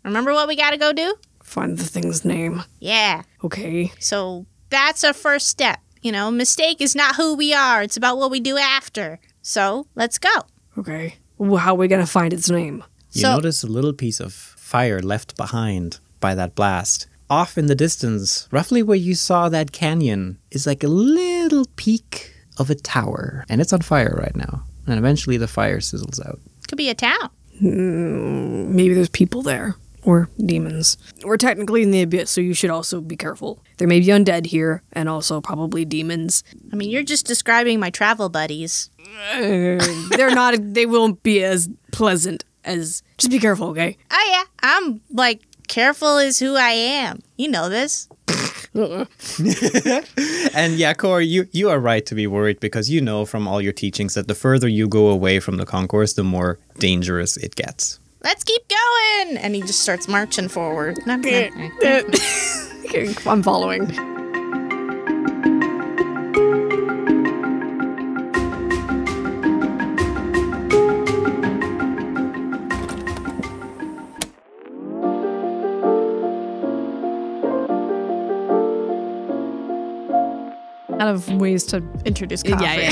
Remember what we gotta go do? Find the thing's name. Yeah. Okay. So that's our first step. You know, mistake is not who we are. It's about what we do after. So let's go. Okay. Well, how are we gonna find its name? You So- notice a little piece of fire left behind by that blast. Off in the distance, roughly where you saw that canyon, is like a little peak of a tower. And it's on fire right now. And eventually the fire sizzles out. Could be a town. Maybe there's people there. Or demons. We're technically in the abyss, so you should also be careful. There may be undead here, and also probably demons. I mean, you're just describing my travel buddies. They're not, they won't be as pleasant as, just be careful, okay? Oh, yeah. I'm, like, careful is who I am. You know this. And yeah, Core, you are right to be worried because you know from all your teachings that the further you go away from the concourse, the more dangerous it gets. Let's keep going. And he just starts marching forward. Okay, I'm following. Out of ways to Introduce coffee.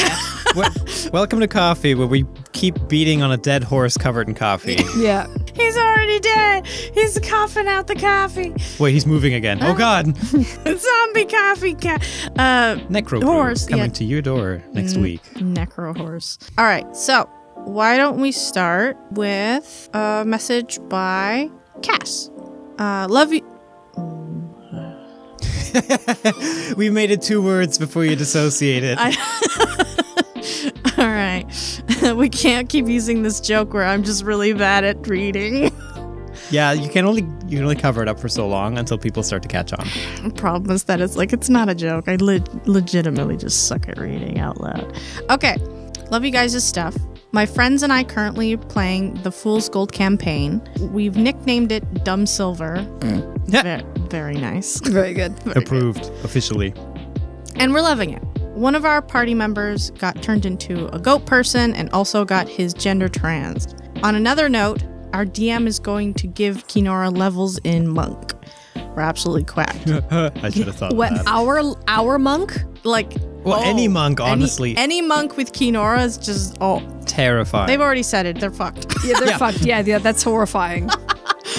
Well, welcome to Coffee, where we keep beating on a dead horse covered in coffee. Yeah. He's already dead. He's coughing out the coffee. Wait, he's moving again. Oh God! Zombie coffee Necro horse, coming yeah. to your door next week. Necro horse. All right, so why don't we start with a message by Cass? Love you. We made it 2 words before you dissociated. All right. We can't keep using this joke where I'm just really bad at reading. Yeah, you can only cover it up for so long until people start to catch on. The problem is that it's not a joke. I legitimately just suck at reading out loud. Okay. Love you guys' stuff. My friends and I currently playing the Fool's Gold campaign. We've nicknamed it Dumb Silver. Very nice. Very good. Approved officially. And we're loving it. One of our party members got turned into a goat person and also got his gender trans. On another note, our DM is going to give Kinora levels in Monk. We're absolutely quacked. I should have thought What, of that. our monk? Like, Well, any monk, honestly. Any monk with Kinora is just, Terrifying. they've already said it. They're fucked. Yeah, they're Yeah. fucked. Yeah, that's horrifying.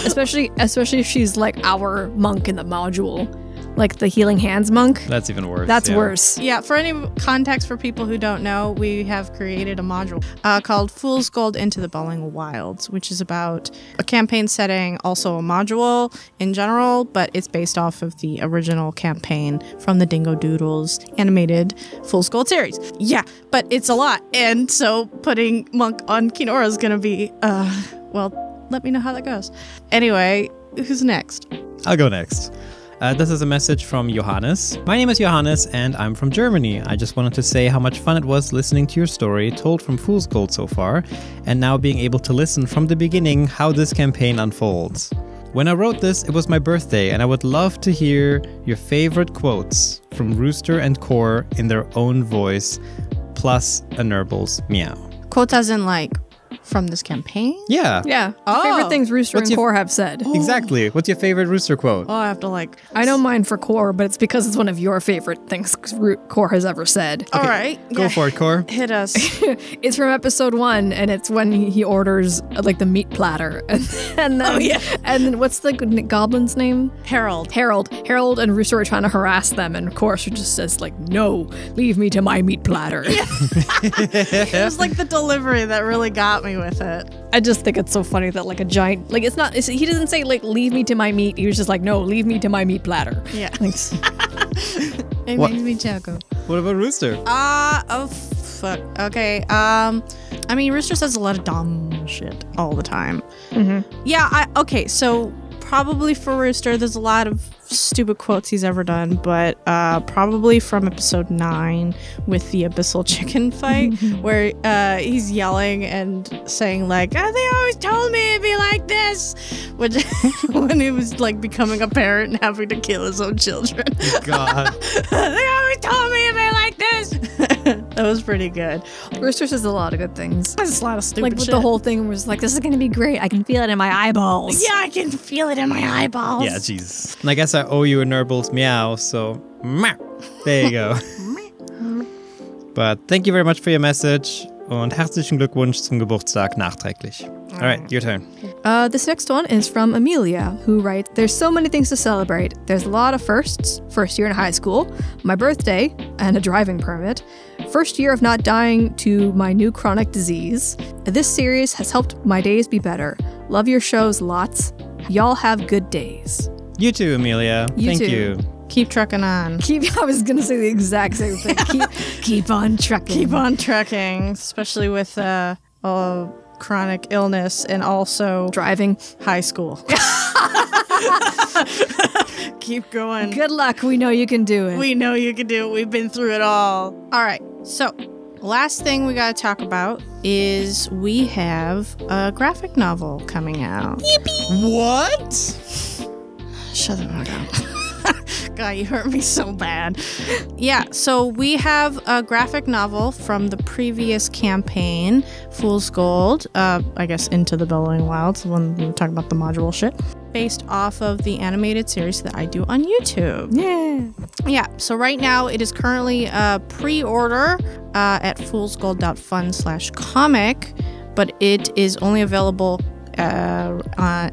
especially if she's like our monk in the module. Like the Healing Hands monk. That's even worse. That's yeah. worse. Yeah, for any context for people who don't know, we have created a module called Fool's Gold Into the Bowling Wilds, which is about a campaign setting, also a module in general, but it's based off of the original campaign from the Dingo Doodles animated Fool's Gold series. Yeah, but it's a lot, and so putting Monk on Kinora is going to be, well, let me know how that goes. Anyway, who's next? I'll go next. This is a message from Johannes. My name is Johannes and I'm from Germany. I just wanted to say how much fun it was listening to your story told from Fool's Gold so far, and now being able to listen from the beginning how this campaign unfolds. When I wrote this, it was my birthday, and I would love to hear your favorite quotes from Rooster and Core in their own voice, plus a Nurbles meow. Quotes as in like from this campaign? Yeah. Yeah. Oh. Favorite things Rooster What's and your- Core have said. Exactly. What's your favorite Rooster quote? Oh, I have to like. I know mine for Core, but it's because it's one of your favorite things Core has ever said. All right. Go for it, Core. Hit us. It's from episode 1, and it's when he orders like the meat platter, and then and then what's the goblin's name? Harold. Harold and Rooster are trying to harass them, and Rooster just says like, "No, leave me to my meat platter." It was like the delivery that really got me with it. I just think it's so funny that like a giant like he doesn't say like leave me to my meat. He was just like, "No, leave me to my meat platter." Yeah. Thanks. It What? makes me chuckle. What about Rooster? Oh fuck. Okay. I mean, Rooster says a lot of dumb shit all the time. Yeah. Okay. So probably for Rooster, there's a lot of stupid quotes he's ever done, but probably from episode 9 with the abyssal chicken fight, where he's yelling and saying like, "Oh, they always told me it'd be like this," which when he was like becoming a parent and having to kill his own children. God. They always told me it'd be like this. That was pretty good. Rooster says a lot of good things. There's a lot of stupid Like with shit. the whole thing was like, "This is gonna be great. I can feel it in my eyeballs." Yeah, I can feel it in my eyeballs. Yeah, Jesus. And I guess I owe you a Nurbles meow, so meow. There you go. But thank you very much for your message und herzlichen Glückwunsch zum Geburtstag nachträglich. All right, your turn. This next one is from Amelia, who writes, "There's so many things to celebrate. There's a lot of firsts. First year in high school, my birthday, and a driving permit. First year of not dying to my new chronic disease. This series has helped my days be better. Love your shows lots. Y'all have good days." You too, Amelia. You Thank too. you. Keep trucking on. I was gonna say the exact same thing. Keep on trucking. Keep on trucking, especially with chronic illness and also driving. high school. Keep going. Good luck. We know you can do it. We know you can do it. We've been through it all. All right. So, last thing we got to talk about is we have a graphic novel coming out. What? Shut the fuck up. God, you hurt me so bad. Yeah, so we have a graphic novel from the previous campaign, Fool's Gold, I guess Into the Bellowing Wilds, the one we were talking about the module shit, based off of the animated series that I do on YouTube. Yeah, so right now it is currently pre-order at foolsgold.fun/comic, but it is only available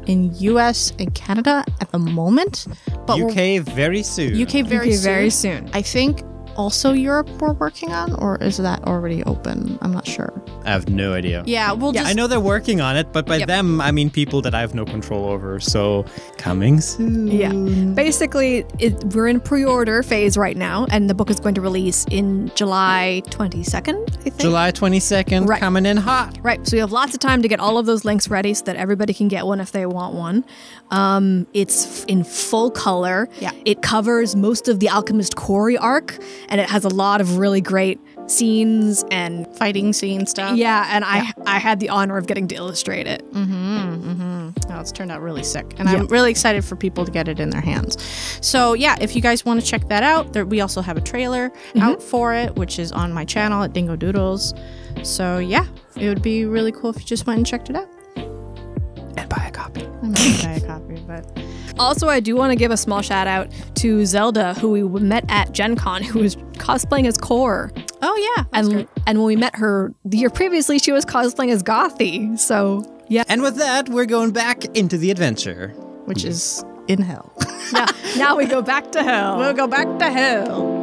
in US and Canada at the moment, but UK very soon. UK very very soon. soon. I think also Europe we're working on, or is that already open? I'm not sure. I have no idea. Yeah, we'll just I know they're working on it, but by Yep. them, I mean people that I have no control over. So, coming soon. Yeah. Basically, we're in pre-order phase right now, and the book is going to release in July 22nd, I think. July 22nd, Right. coming in hot. Right. So we have lots of time to get all of those links ready so that everybody can get one if they want one. It's in full color. Yeah. It covers most of the Alchemist Corey arc, and it has a lot of really great scenes and fighting scene stuff. yeah, and I had the honor of getting to illustrate it. Oh, it's turned out really sick. And I'm really excited for people to get it in their hands. So, yeah, if you guys want to check that out, we also have a trailer out for it, which is on my channel at Dingo Doodles. So, yeah, it would be really cool if you just went and checked it out. And buy a copy. I'm not going to buy a copy, but... Also, I do want to give a small shout out to Zelda, who we met at Gen Con, who was cosplaying as Core. Oh, yeah. That's great. And when we met her the year previously, she was cosplaying as Gothy. So, yeah. And with that, we're going back into the adventure. Which is in hell. Now we go back to hell. We'll go back to hell.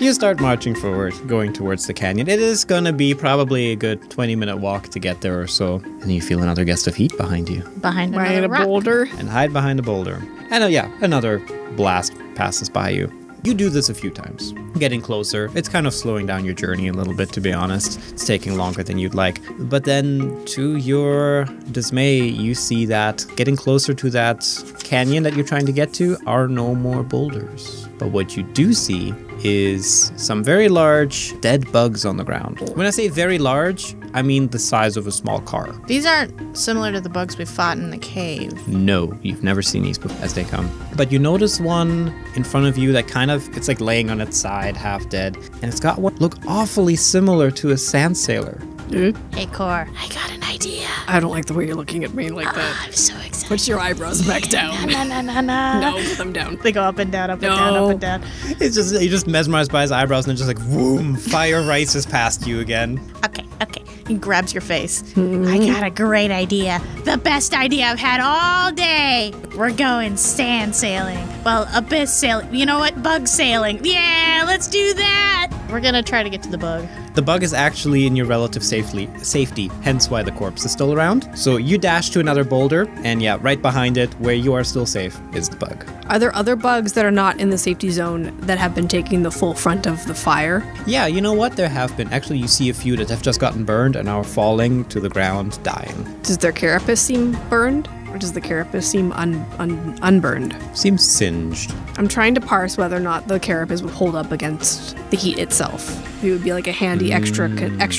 You start marching forward, going towards the canyon. It is going to be probably a good 20-minute walk to get there or so. And you feel another gust of heat behind you. Behind Right, another a rock. boulder. And hide behind a boulder. And another blast passes by you. You do this a few times, getting closer. It's kind of slowing down your journey a little bit, to be honest. It's taking longer than you'd like. But then, to your dismay, you see that getting closer to that canyon that you're trying to get to are no more boulders. But what you do see is some very large dead bugs on the ground. When I say very large, I mean the size of a small car. These aren't similar to the bugs we fought in the cave. No, you've never seen these before as they come. But you notice one in front of you that kind of, it's like laying on its side, half dead. And it's got what look awfully similar to a sand sailor. Hey, Core, I got an idea. I don't like the way you're looking at me like that. I'm so excited. Put your eyebrows back down. No. No, put them down. They go up and down, up and down, up and down. It's just, you're just mesmerized by his eyebrows and it's just like, boom, fire races past you again. Okay. He grabs your face. I got a great idea. The best idea I've had all day. We're going sand sailing. Well, abyss sailing. You know what? Bug sailing. Yeah, let's do that. We're gonna try to get to the bug. The bug is actually in your relative safety, hence why the corpse is still around. So you dash to another boulder, and yeah, right behind it, where you are still safe, is the bug. Are there other bugs that are not in the safety zone that have been taking the full front of the fire? Yeah, you know what? There have been. Actually, you see a few that have just gotten burned and are falling to the ground, dying. Does their carapace seem burned? Or does the carapace seem unburned? Seems singed. I'm trying to parse whether or not the carapace would hold up against the heat itself. It would be like a handy extra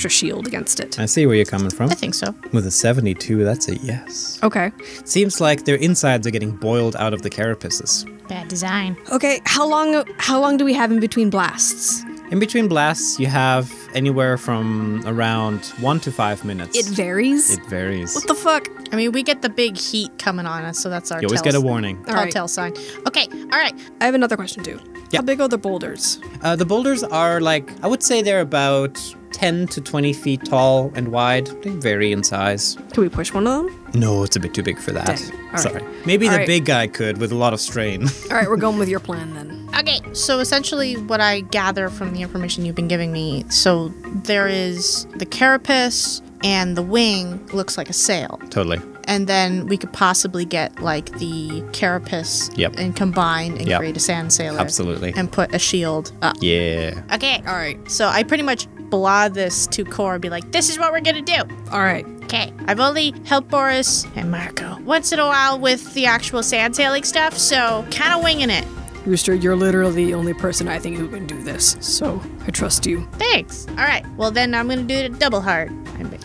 shield against it. I see where you're coming from. I think so. With a 72, that's a yes. Okay. Seems like their insides are getting boiled out of the carapaces. Bad design. Okay, how long do we have in between blasts? In between blasts, you have anywhere from around 1 to 5 minutes. It varies? It varies. What the fuck? I mean, we get the big heat coming on us, so that's our You always get a warning. telltale sign. Okay, all right. I have another question too. Yeah. How big are the boulders? The boulders are like, I would say they're about 10 to 20 feet tall and wide. They vary in size. Can we push one of them? No, it's a bit too big for that. Dang. All right. Sorry. Maybe All the right. big guy could with a lot of strain. All right, we're going with your plan then. Okay, so essentially what I gather from the information you've been giving me, so there is the carapace and the wing looks like a sail. Totally. And then we could possibly get like the carapace Yep. and combine and Yep. create a sand sailor. Absolutely. And put a shield up. Yeah. Okay. All right. So I pretty much blah this to Core, be like, this is what we're gonna do. All right. Okay, I've only helped Boris and Marco once in a while with the actual sand sailing stuff, so kind of winging it. Rooster, you're literally the only person I think who can do this, so I trust you. Thanks. All right, well then I'm gonna do it double hard.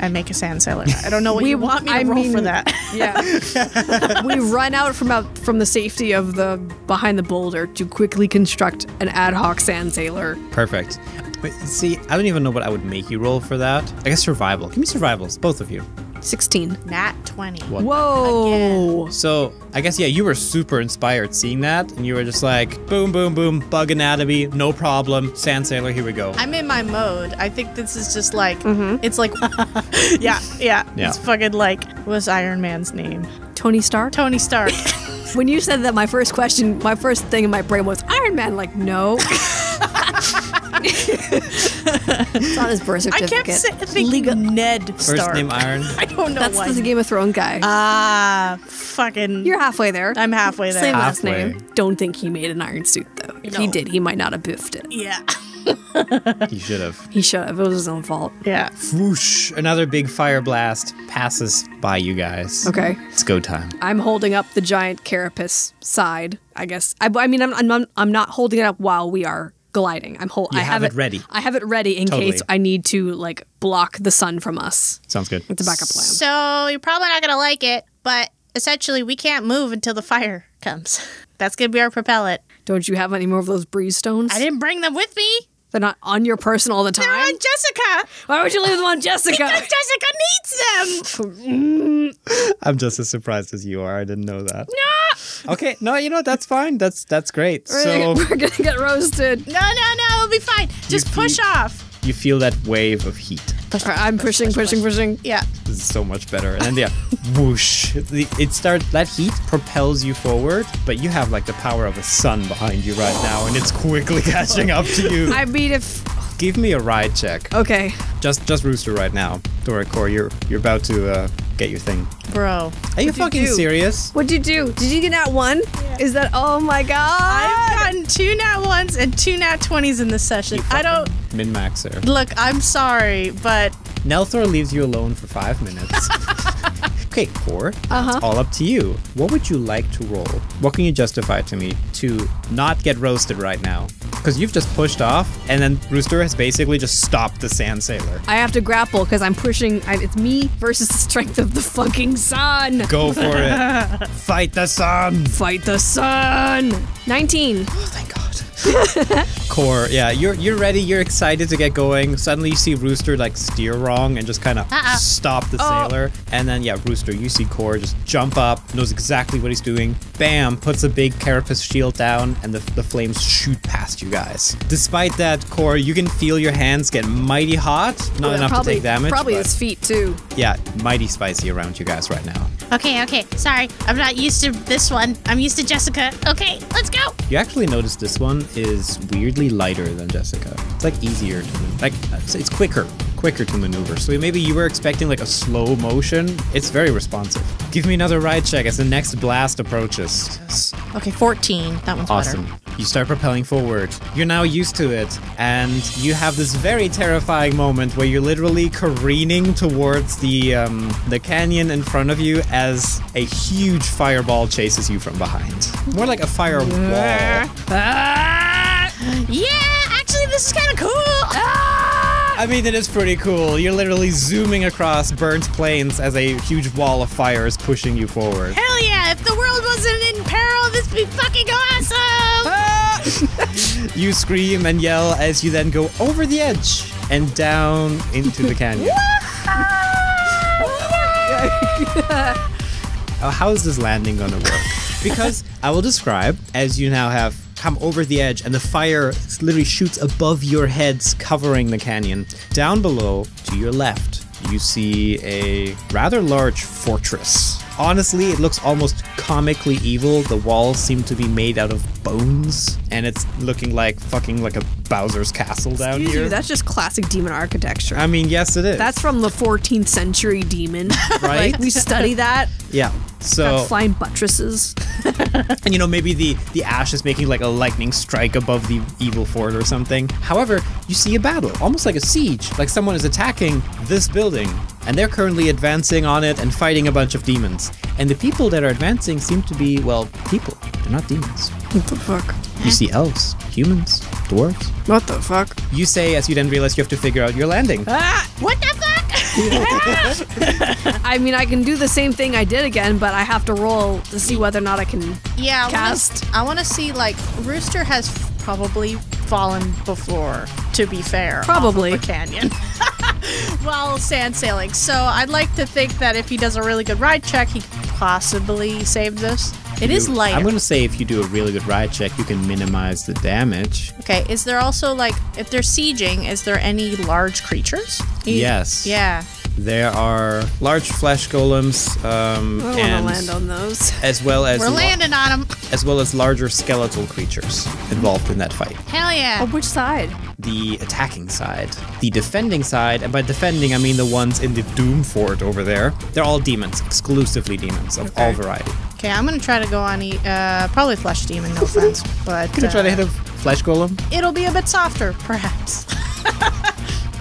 I make a sand sailor. I don't know what you want me to roll for that. Yeah. We run out from the safety of the behind the boulder to quickly construct an ad hoc sand sailor. Perfect. Wait, see, I don't even know what I would make you roll for that. I guess survival. Give me survivals, both of you. 16. Nat 20. What? Whoa. So, I guess, yeah, you were super inspired seeing that, and you were just like, boom, boom, boom, bug anatomy, no problem, sand sailor, here we go. I'm in my mode. I think this is just like, it's like, yeah. It's fucking like, what's Iron Man's name? Tony Stark? Tony Stark. When you said that, my first thing in my brain was Iron Man. Like, no. It's on his birth I certificate. kept thinking Ned Stark. First name Iron. I don't know That's why. the Game of Thrones guy. Fucking. You're halfway there. I'm halfway there. Same last Halfway. name. Don't think he made an iron suit, though. If he No. did, he might not have biffed it. Yeah. You should have. He should have. It was his own fault. Yeah. Whoosh, another big fire blast passes by you guys. Okay. It's go time. I'm holding up the giant carapace side, I guess. I mean, I'm not holding it up while we are gliding. I have it ready. I have it ready in Totally. case I need to like block the sun from us. Sounds good. It's a backup plan. So you're probably not gonna like it, but essentially we can't move until the fire comes. That's gonna be our propellant. Don't you have any more of those breeze stones? I didn't bring them with me. They're not on your person all the time. They're on Jessica. Why would you leave them on Jessica? Because Jessica needs them. I'm just as surprised as you are. I didn't know that. No. Okay, no, you know what? That's fine. That's great. So We're gonna get roasted. No, it'll be fine. Just push off. you feel that wave of heat. All right, I'm pushing. Yeah. This is so much better. And then, yeah, whoosh. That heat propels you forward, but you have like the power of a sun behind you right now, and it's quickly catching up to you. I mean, if Give me a ride check. okay, Just Rooster right now. Don't worry, Core, you're about to get your thing. Bro. Are you fucking do? serious? what'd you do? Did you get that one? Yeah. Is that? Oh my god! I've gotten 2 nat 1s and 2 nat 20s in this session. I don't. Min-maxer. Look, I'm sorry, but Nelthor leaves you alone for 5 minutes. Okay, Core, it's all up to you. What would you like to roll? What can you justify to me to not get roasted right now? because you've just pushed off, and then Rooster has basically just stopped the Sand Sailor. I have to grapple because I'm pushing. It's me versus the strength of the fucking sun. Go for it. Fight the sun. Fight the sun. 19. Oh, thank God. Core, yeah, you're ready. You're excited to get going. Suddenly you see Rooster like steer wrong and just kind of stop the sailor. And then yeah, Rooster, you see Core just jump up, knows exactly what he's doing. Bam, puts a big carapace shield down, and the flames shoot past you guys. Despite that, Core, you can feel your hands get mighty hot. Not enough to take damage. Probably but his feet too. yeah, mighty spicy around you guys right now. Okay. Sorry, I'm not used to this one. I'm used to Jessica. Okay, let's go. You actually notice this one is weirdly lighter than Jessica. It's like easier to it's quicker to maneuver. So maybe you were expecting like a slow motion. It's very responsive. Give me another ride check as the next blast approaches. Yes. Okay, 14. That one's Awesome. better. You start propelling forward. You're now used to it, and you have this very terrifying moment where you're literally careening towards the canyon in front of you as a huge fireball chases you from behind. More like a firewall. Yeah, actually, this is kind of cool. I mean, it is pretty cool. You're literally zooming across burnt plains as a huge wall of fire is pushing you forward. Hell yeah! If the world wasn't in peril, this would be fucking awesome. You scream and yell as you then go over the edge and down into the canyon. How is this landing gonna work? Because I will describe as you now have come over the edge and the fire literally shoots above your heads, covering the canyon. Down below, to your left, you see a rather large fortress. Honestly, it looks almost comically evil. The walls seem to be made out of bones, and it's looking like fucking like a Bowser's castle down Excuse here. you, that's just classic demon architecture. I mean, yes, it is. That's from the 14th century demon. Right? Like, we study that. Yeah. So, Got flying buttresses. and you know, maybe the ash is making like a lightning strike above the evil fort or something. However, you see a battle, almost like a siege, like someone is attacking this building, and they're currently advancing on it and fighting a bunch of demons. And the people that are advancing seem to be, well, people. They're not demons. What the fuck? You see elves, humans, dwarves. What the fuck? You say as you then realize you have to figure out your landing. What the fuck? I mean, I can do the same thing I did again, but I have to roll to see whether or not I can Yeah, cast. I want to see, like, Rooster has probably fallen before, to be fair. Probably. Off of a canyon. While sand sailing. So I'd like to think that if he does a really good ride check, he could possibly save this. It is lighter. I'm going to say if you do a really good ride check, you can minimize the damage. Okay, is there also, like, if they're sieging, is there any large creatures? Yes. Yeah. There are large flesh golems, I don't want to and land on those. as well as We're landing on them. as well as larger skeletal creatures involved in that fight. Hell yeah. On which side? The attacking side, the defending side, and by defending I mean the ones in the Doom Fort over there. They're all demons, exclusively demons of all variety. Okay, I'm gonna try to go on probably flesh demon, no offense, but Gonna try to hit a flesh golem. it'll be a bit softer, perhaps.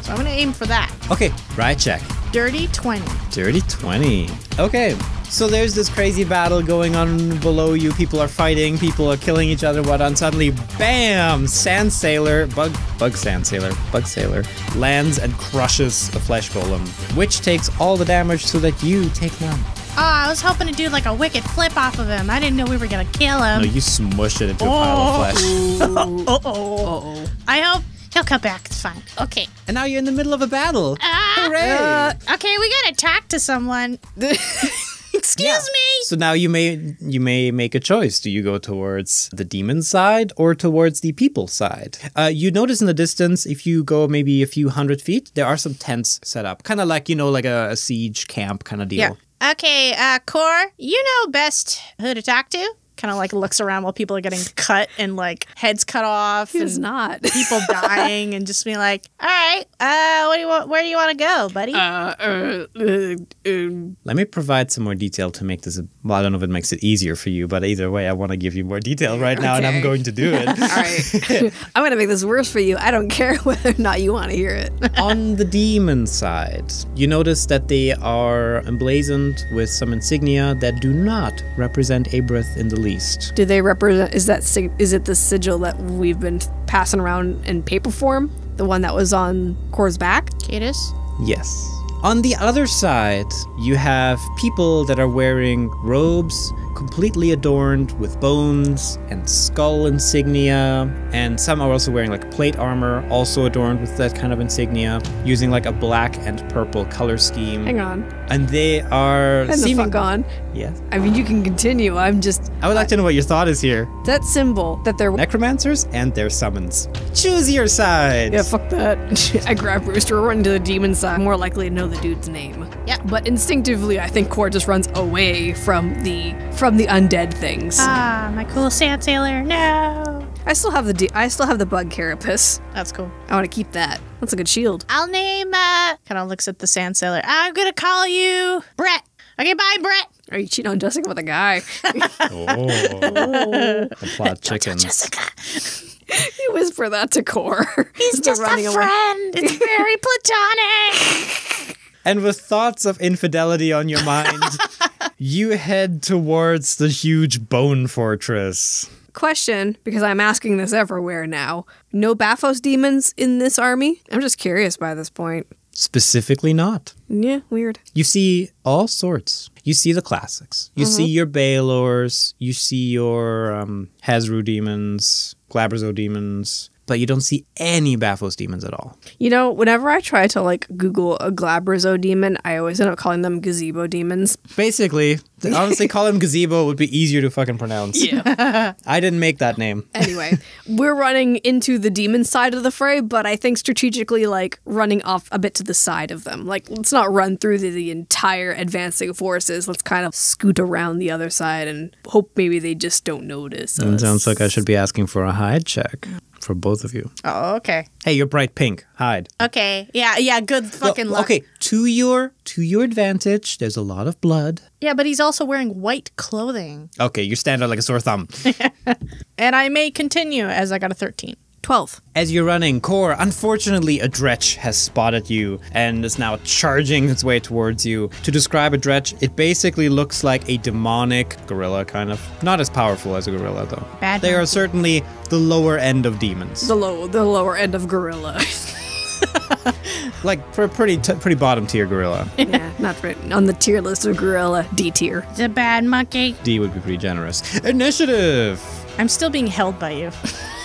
So I'm gonna aim for that. Okay, ride check. Dirty 20. Dirty 20. Okay, so there's this crazy battle going on below you. People are fighting, people are killing each other, and suddenly, bam! Sand Sailor, Bug Sailor, lands and crushes a flesh golem, which takes all the damage so that you take none. Oh, I was hoping to do like a wicked flip off of him. I didn't know we were gonna kill him. No, you smush it into a pile of flesh. Uh-oh. I hope he'll come back. It's fine. Okay. And now you're in the middle of a battle. Hooray! Okay, we got attacked to someone. Excuse Yeah. me. So now you may make a choice. Do you go towards the demon side or towards the people side? You notice in the distance, if you go maybe a few 100 feet, there are some tents set up, kind of like like a siege camp kind of deal. Yeah. Okay, Core, you know best who to talk to. Kind of like looks around while people are getting cut and like heads cut off. He was and not. people dying and just being like, all right, what do you want? Where do you want to go, buddy? Let me provide some more detail to make this. Well, I don't know if it makes it easier for you, but either way, I want to give you more detail right now, and I'm Okay. going to do it. All right. I'm going to make this worse for you. I don't care whether or not you want to hear it. On the demon side, you notice that they are emblazoned with some insignia that do not represent Abrith in the least. Do they represent? Is it the sigil that we've been passing around in paper form? The one that was on Kor's back? Cadus? Yes. On the other side, you have people that are wearing robes completely adorned with bones and skull insignia, and some are also wearing like plate armor, also adorned with that kind of insignia, using like a black and purple color scheme. Hang on. And they are And the fuck on. Yes. I mean, you can continue. I would like to know what your thought is here. that symbol that they're. Necromancers and their summons. Choose your side. Yeah, fuck that. I grab Rooster, run to the demon side. More likely to know the dude's name. Yep. But instinctively, I think Kor just runs away from the undead things. Ah, my cool sand sailor. No. I still have the bug carapace. That's cool. I want to keep that. That's a good shield. I'll name, kind of looks at the sand sailor. I'm gonna call you Brett. Okay, bye, Brett. Are you cheating on Jessica with a guy? Plot chickens. Jessica. You whisper that to Kor. He's just a friend. It's very platonic. And with thoughts of infidelity on your mind, you head towards the huge bone fortress. Question, because I'm asking this everywhere now. No Baphos demons in this army? I'm just curious by this point. Specifically not. Yeah, weird. You see all sorts. You see the classics. You see your Baelors. You see your Hazru demons, Glabrezo demons. But you don't see any Baphos demons at all. You know, whenever I try to, like, Google a Glabrezo demon, I always end up calling them gazebo demons. Basically, honestly, call him Gazebo would be easier to fucking pronounce. Yeah. I didn't make that name. Anyway, we're running into the demon side of the fray, but I think strategically, like, running off a bit to the side of them. Like, let's not run through the entire advancing forces. Let's kind of scoot around the other side and hope maybe they just don't notice It us. sounds like I should be asking for a hide check for both of you. Oh, okay. Hey, you're bright pink. Hide. Okay. Yeah, good fucking luck. Okay, to your advantage, there's a lot of blood. Yeah, but he's also wearing white clothing. Okay, you stand out like a sore thumb. And I may continue as I got a 13. 12. As you're running, Kor, unfortunately, a Dretch has spotted you and is now charging its way towards you. To describe a Dretch, it basically looks like a demonic gorilla, kind of. Not as powerful as a gorilla, though. Bad They are monkey. certainly the lower end of demons. The lower end of gorilla. Like, for a pretty bottom tier gorilla. Yeah, not right. On the tier list of gorilla, D tier. It's a bad monkey. D would be pretty generous. Initiative! I'm still being held by you.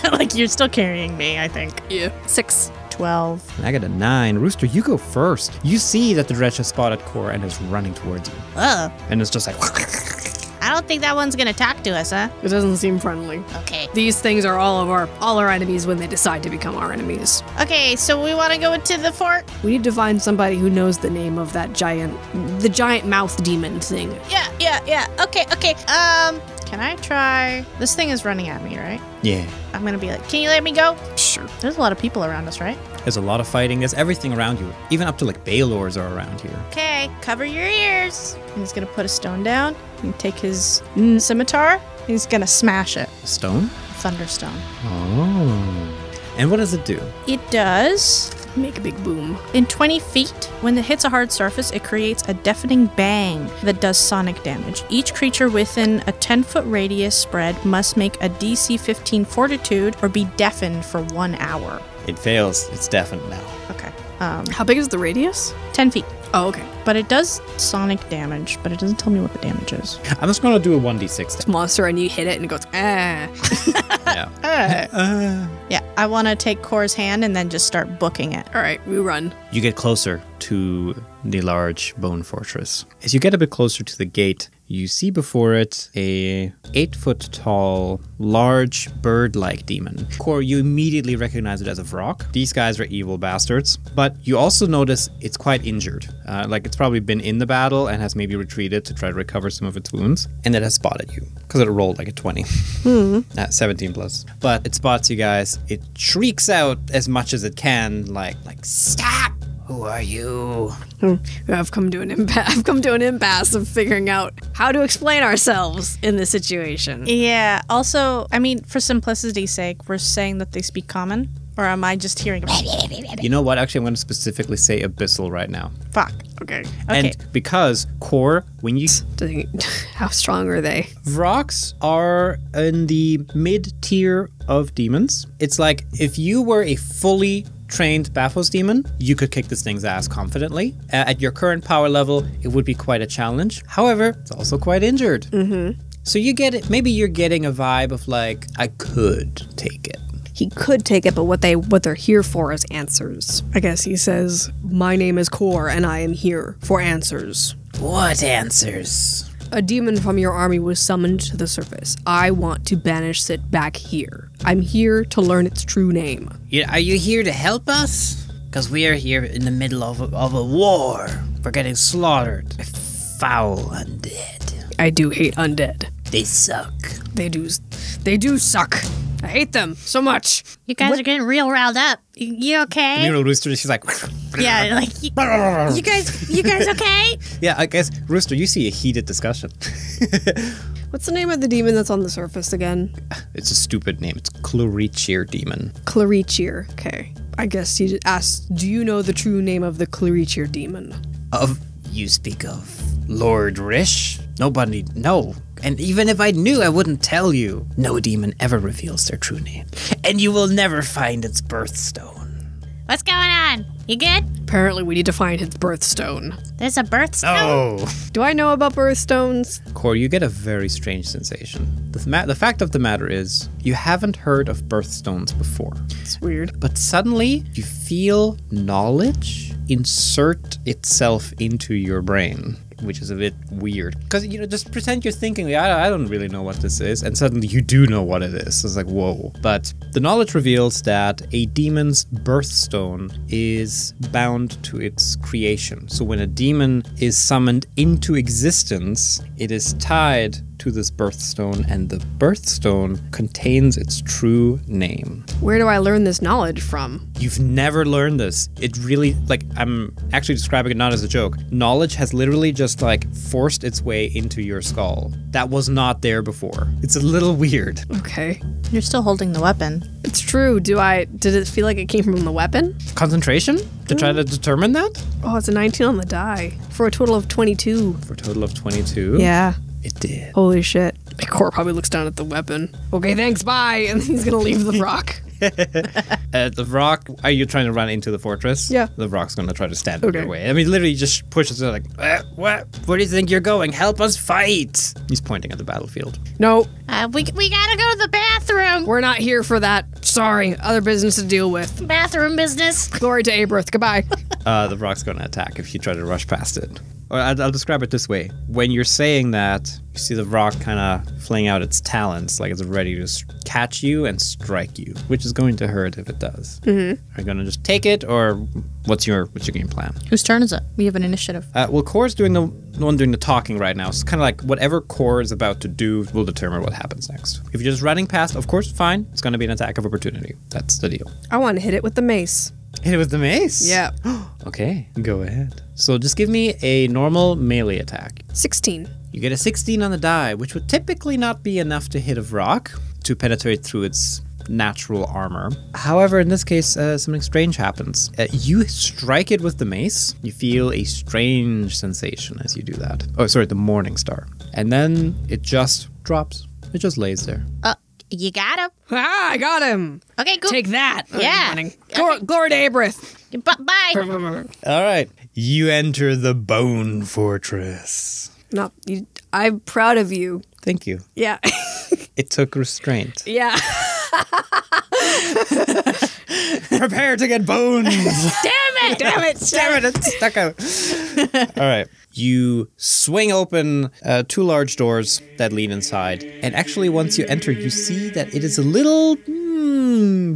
Like, you're still carrying me, I think. Yeah. 6. 12. I got a 9. Rooster, you go first. You see that the Dretch has spotted Kor and is running towards you. And it's just like... I don't think that one's gonna talk to us, huh? It doesn't seem friendly. Okay. These things are all our enemies when they decide to become our enemies. Okay, so we want to go into the fort? We need to find somebody who knows the name of that giant mouth demon thing. Yeah. Okay. Can I try? This thing is running at me, right? Yeah. I'm gonna be like, can you let me go? Sure. There's a lot of people around us, right? There's a lot of fighting. There's everything around you. Even up to like Baelors are around here. Okay, cover your ears. And he's gonna put a stone down. And take his scimitar. He's gonna smash it. Stone? Thunderstone. Oh. And what does it do? It does. Make a big boom. In 20 feet, when it hits a hard surface, it creates a deafening bang that does sonic damage. Each creature within a 10-foot radius spread must make a DC 15 fortitude or be deafened for 1 hour. It fails. It's deafened now. Okay. How big is the radius? 10 feet. Oh, okay. But it does sonic damage, but it doesn't tell me what the damage is. I'm just going to do a 1d6. Monster, and you hit it and it goes, ah. Yeah. Yeah, I want to take Kor's hand and then just start booking it. All right, we run. You get closer to the large bone fortress. As you get a bit closer to the gate, you see before it a 8-foot tall, large bird-like demon. Kor, you immediately recognize it as a Vrock. These guys are evil bastards, but you also notice it's quite injured. Like it's probably been in the battle and has maybe retreated to try to recover some of its wounds, and it has spotted you because it rolled like a 20. 17 plus. But it spots you guys. It shrieks out as much as it can, like stop! Who are you? I've come to an impasse of figuring out how to explain ourselves in this situation. Yeah, also, I mean, for simplicity's sake, we're saying that they speak common. Or am I just hearing? You know what? Actually, I'm going to specifically say abyssal right now. Fuck. Okay. And because core, when you How strong are they? Vroks are in the mid tier of demons. It's like if you were a fully trained Baphos demon, you could kick this thing's ass confidently. At your current power level, it would be quite a challenge. However, it's also quite injured. So you get it. Maybe you're getting a vibe of like, I could take it. He could take it, but what they're here for is answers. I guess he says, "My name is Kor, and I am here for answers." What answers? A demon from your army was summoned to the surface. I want to banish it back here. I'm here to learn its true name. Are you here to help us? Because we are here in the middle of a war. We're getting slaughtered by foul undead. I do hate undead. They suck. They do suck. I hate them so much. You guys are getting real riled up. You okay? Little Rooster, she's like... Yeah, like, you guys okay? Yeah, I guess, Rooster, you see a heated discussion. What's the name of the demon that's on the surface again? It's a stupid name. It's Clorichir demon. Clorichir. Okay. I guess he asked, do you know the true name of the Clorichir demon? You speak of Lord Rish? Nobody, no. And even if I knew, I wouldn't tell you. No demon ever reveals their true name. And you will never find its birthstone. What's going on? You good? Apparently we need to find his birthstone. There's a birthstone? Oh. Do I know about birthstones? Core, you get a very strange sensation. The fact of the matter is, you haven't heard of birthstones before. It's weird. But suddenly, you feel knowledge insert itself into your brain, which is a bit weird. Because, just pretend you're thinking, I don't really know what this is, and suddenly you do know what it is. It's like, whoa. But the knowledge reveals that a demon's birthstone is bound to its creation. So when a demon is summoned into existence, it is tied to this birthstone, and the birthstone contains its true name. Where do I learn this knowledge from? You've never learned this. It really, I'm actually describing it not as a joke. Knowledge has literally just, forced its way into your skull. That was not there before. It's a little weird. Okay. You're still holding the weapon. It's true. Did it feel like it came from the weapon? Concentration? To try to determine that? Oh, it's a 19 on the die. For a total of 22. For a total of 22? Yeah. It did. Holy shit. The Core probably looks down at the weapon. Okay, thanks, bye. And he's gonna leave the rock. The rock, are you trying to run into the fortress? Yeah. The rock's going to try to stand in your way. I mean, literally just pushes it like, what? Where do you think you're going? Help us fight. He's pointing at the battlefield. No, We gotta go to the bathroom. we're not here for that. Sorry, other business to deal with. Bathroom business. Glory to Abrith. Goodbye. The rock's going to attack if you try to rush past it. Or I'll describe it this way. When you're saying that, you see the rock kind of fling out its talons like it's ready to catch you and strike you, which is going to hurt if it does. Mm-hmm. Are you going to just take it, or what's your game plan? Whose turn is it? We have an initiative. Well, Core's doing the one doing the talking right now. So it's kind of like whatever Core is about to do will determine what happens next. If you're just running past, of course, fine. It's going to be an attack of opportunity. That's the deal. I want to hit it with the mace. Hit it with the mace? Yeah. Okay, go ahead. So just give me a normal melee attack. 16. You get a 16 on the die, which would typically not be enough to hit a rock to penetrate through its natural armor. However, in this case, something strange happens. You strike it with the mace. You feel a strange sensation as you do that. Oh, sorry, the Morning Star. And then it just drops. It just lays there. You got him. Ah, I got him. Okay, cool. Take that. Yeah. Glory to Abrith. Bye. All right. You enter the Bone Fortress. No, I'm proud of you. Thank you. Yeah. It took restraint. Yeah. Prepare to get bones. Damn it. Damn it. Damn it, it's stuck out. All right. You swing open 2 large doors that lead inside. And actually, once you enter, you see that it is a little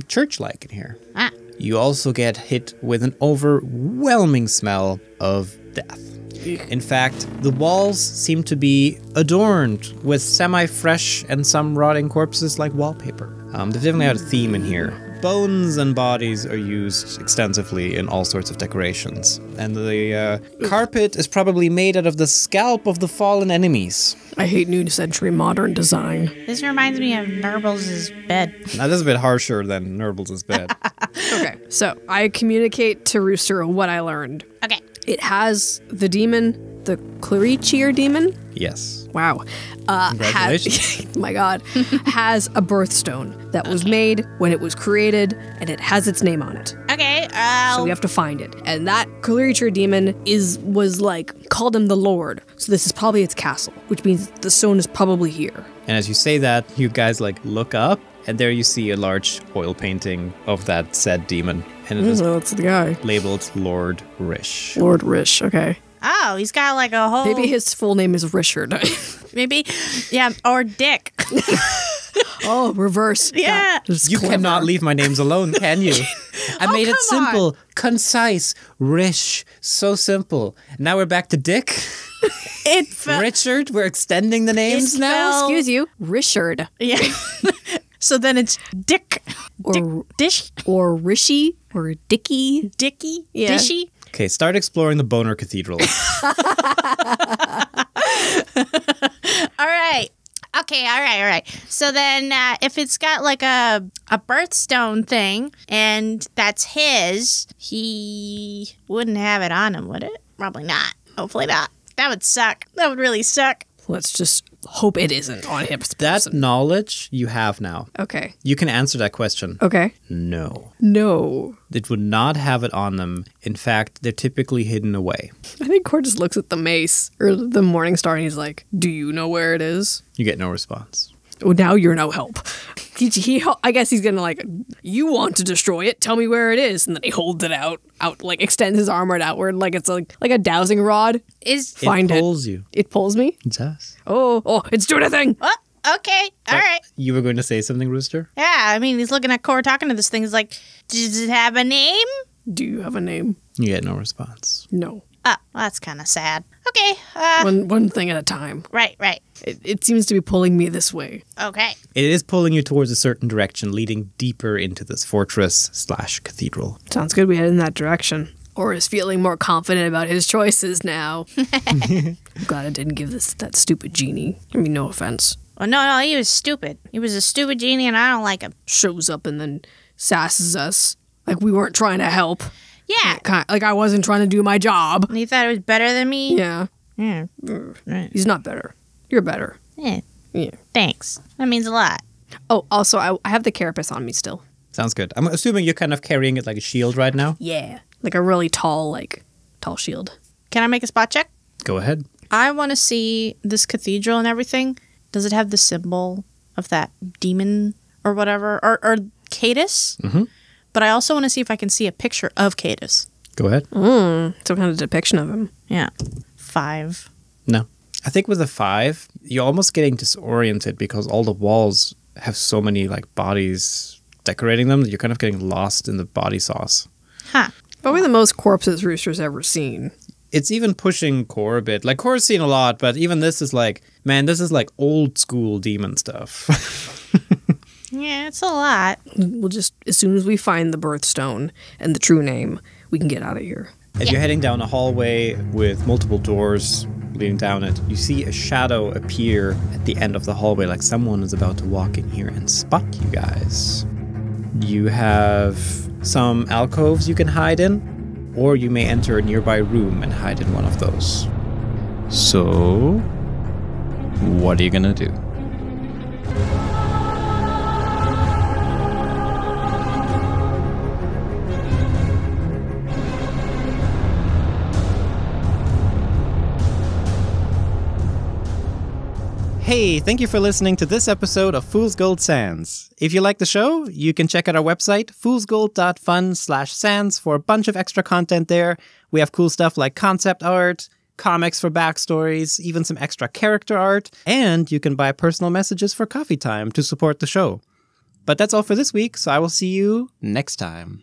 church-like in here. Ah. You also get hit with an overwhelming smell of death. In fact, the walls seem to be adorned with semi-fresh and some rotting corpses like wallpaper. They've definitely had a theme in here. bones and bodies are used extensively in all sorts of decorations. And the carpet is probably made out of the scalp of the fallen enemies. I hate new century modern design. This reminds me of Nurbles' bed. Now, this is a bit harsher than Nurbles' bed. Okay, so I communicate to Rooster what I learned. Okay. It has the demon, the Clarichier demon. Yes. Wow. Congratulations. My God. Has a birthstone that was made when it was created, and it has its name on it. Okay. So we have to find it. And that Clarichier demon called him the Lord. So this is probably its castle, which means the stone is probably here. And as you say that, you guys look up, and there you see a large oil painting of that said demon. And it is That's the guy. labeled Lord Rish. Lord Rish, okay. Oh, he's got like a whole... Maybe his full name is Richard. Maybe, yeah, or Dick. Oh, reverse. Yeah. That's You clever. cannot leave my names alone, can you? I made it come on. simple, concise, Rish. So simple. Now we're back to Dick. It felt... Richard, we're extending the names It now. felt- Excuse you, Richard. Yeah. So then it's Dick. Dick. Or, Dish. or Rishi, or Dicky. Dicky. Yeah. Dishy. Okay, start exploring the Boner Cathedral. All right. Okay, all right. So then if it's got like a birthstone thing and that's his, he wouldn't have it on him, would it? Probably not. Hopefully not. That would suck. That would really suck. Let's just hope it isn't on him. That knowledge you have now. Okay. You can answer that question. Okay. No. No. It would not have it on them. In fact, they're typically hidden away. I think Cord just looks at the mace or the Morning Star and he's like, "Do you know where it is?" You get no response. Oh, now you're no help. I guess he's gonna like, "You want to destroy it? Tell me where it is." And then he holds it out, like extends his arm right outward, like it's like a dowsing rod. Find it it. pulls you. It pulls me. It does. Oh, it's doing a thing. Oh, okay. All right. You were going to say something, Rooster? Yeah, I mean, he's looking at Core talking to this thing. He's like, does it have a name? Do you have a name? You get no response. No. Oh, well, that's kind of sad. Okay. One thing at a time. Right. It seems to be pulling me this way. Okay. It is pulling you towards a certain direction, leading deeper into this fortress/cathedral. Sounds good. We head in that direction. Or is feeling more confident about his choices now. I'm glad I didn't give that stupid genie. I mean, no offense. Well, no, he was stupid. He was a stupid genie, and I don't like him. Shows up and then sasses us like we weren't trying to help. Yeah. Like I wasn't trying to do my job. And he thought it was better than me? Yeah. Yeah. Right. He's not better. You're better. Yeah. Yeah. Thanks. That means a lot. Oh, also, I have the carapace on me still. Sounds good. I'm assuming you're kind of carrying it like a shield right now. Yeah. Like a really tall shield. Can I make a spot check? Go ahead. I want to see this cathedral and everything. Does it have the symbol of that demon or whatever? Or Cadus? Mhm. But I also want to see if I can see a picture of Cadus. Go ahead. Some kind of depiction of him. Yeah. 5. No. I think with a 5, you're almost getting disoriented because all the walls have so many bodies decorating them that you're kind of getting lost in the body sauce. Huh. Probably the most corpses Rooster's ever seen. It's even pushing Core a bit. Core's seen a lot, but even this is this is old school demon stuff. Yeah, it's a lot. We'll just, as soon as we find the birthstone and the true name, we can get out of here. As you're heading down a hallway with multiple doors leading down it, you see a shadow appear at the end of the hallway, like someone is about to walk in here and spot you guys. You have some alcoves you can hide in, or you may enter a nearby room and hide in one of those. So, what are you gonna do? Hey, thank you for listening to this episode of Fool's Gold Sands. If you like the show, you can check out our website, foolsgold.fun/sands, for a bunch of extra content there. We have cool stuff like concept art, comics for backstories, even some extra character art, and you can buy personal messages for coffee time to support the show. But that's all for this week, so I will see you next time.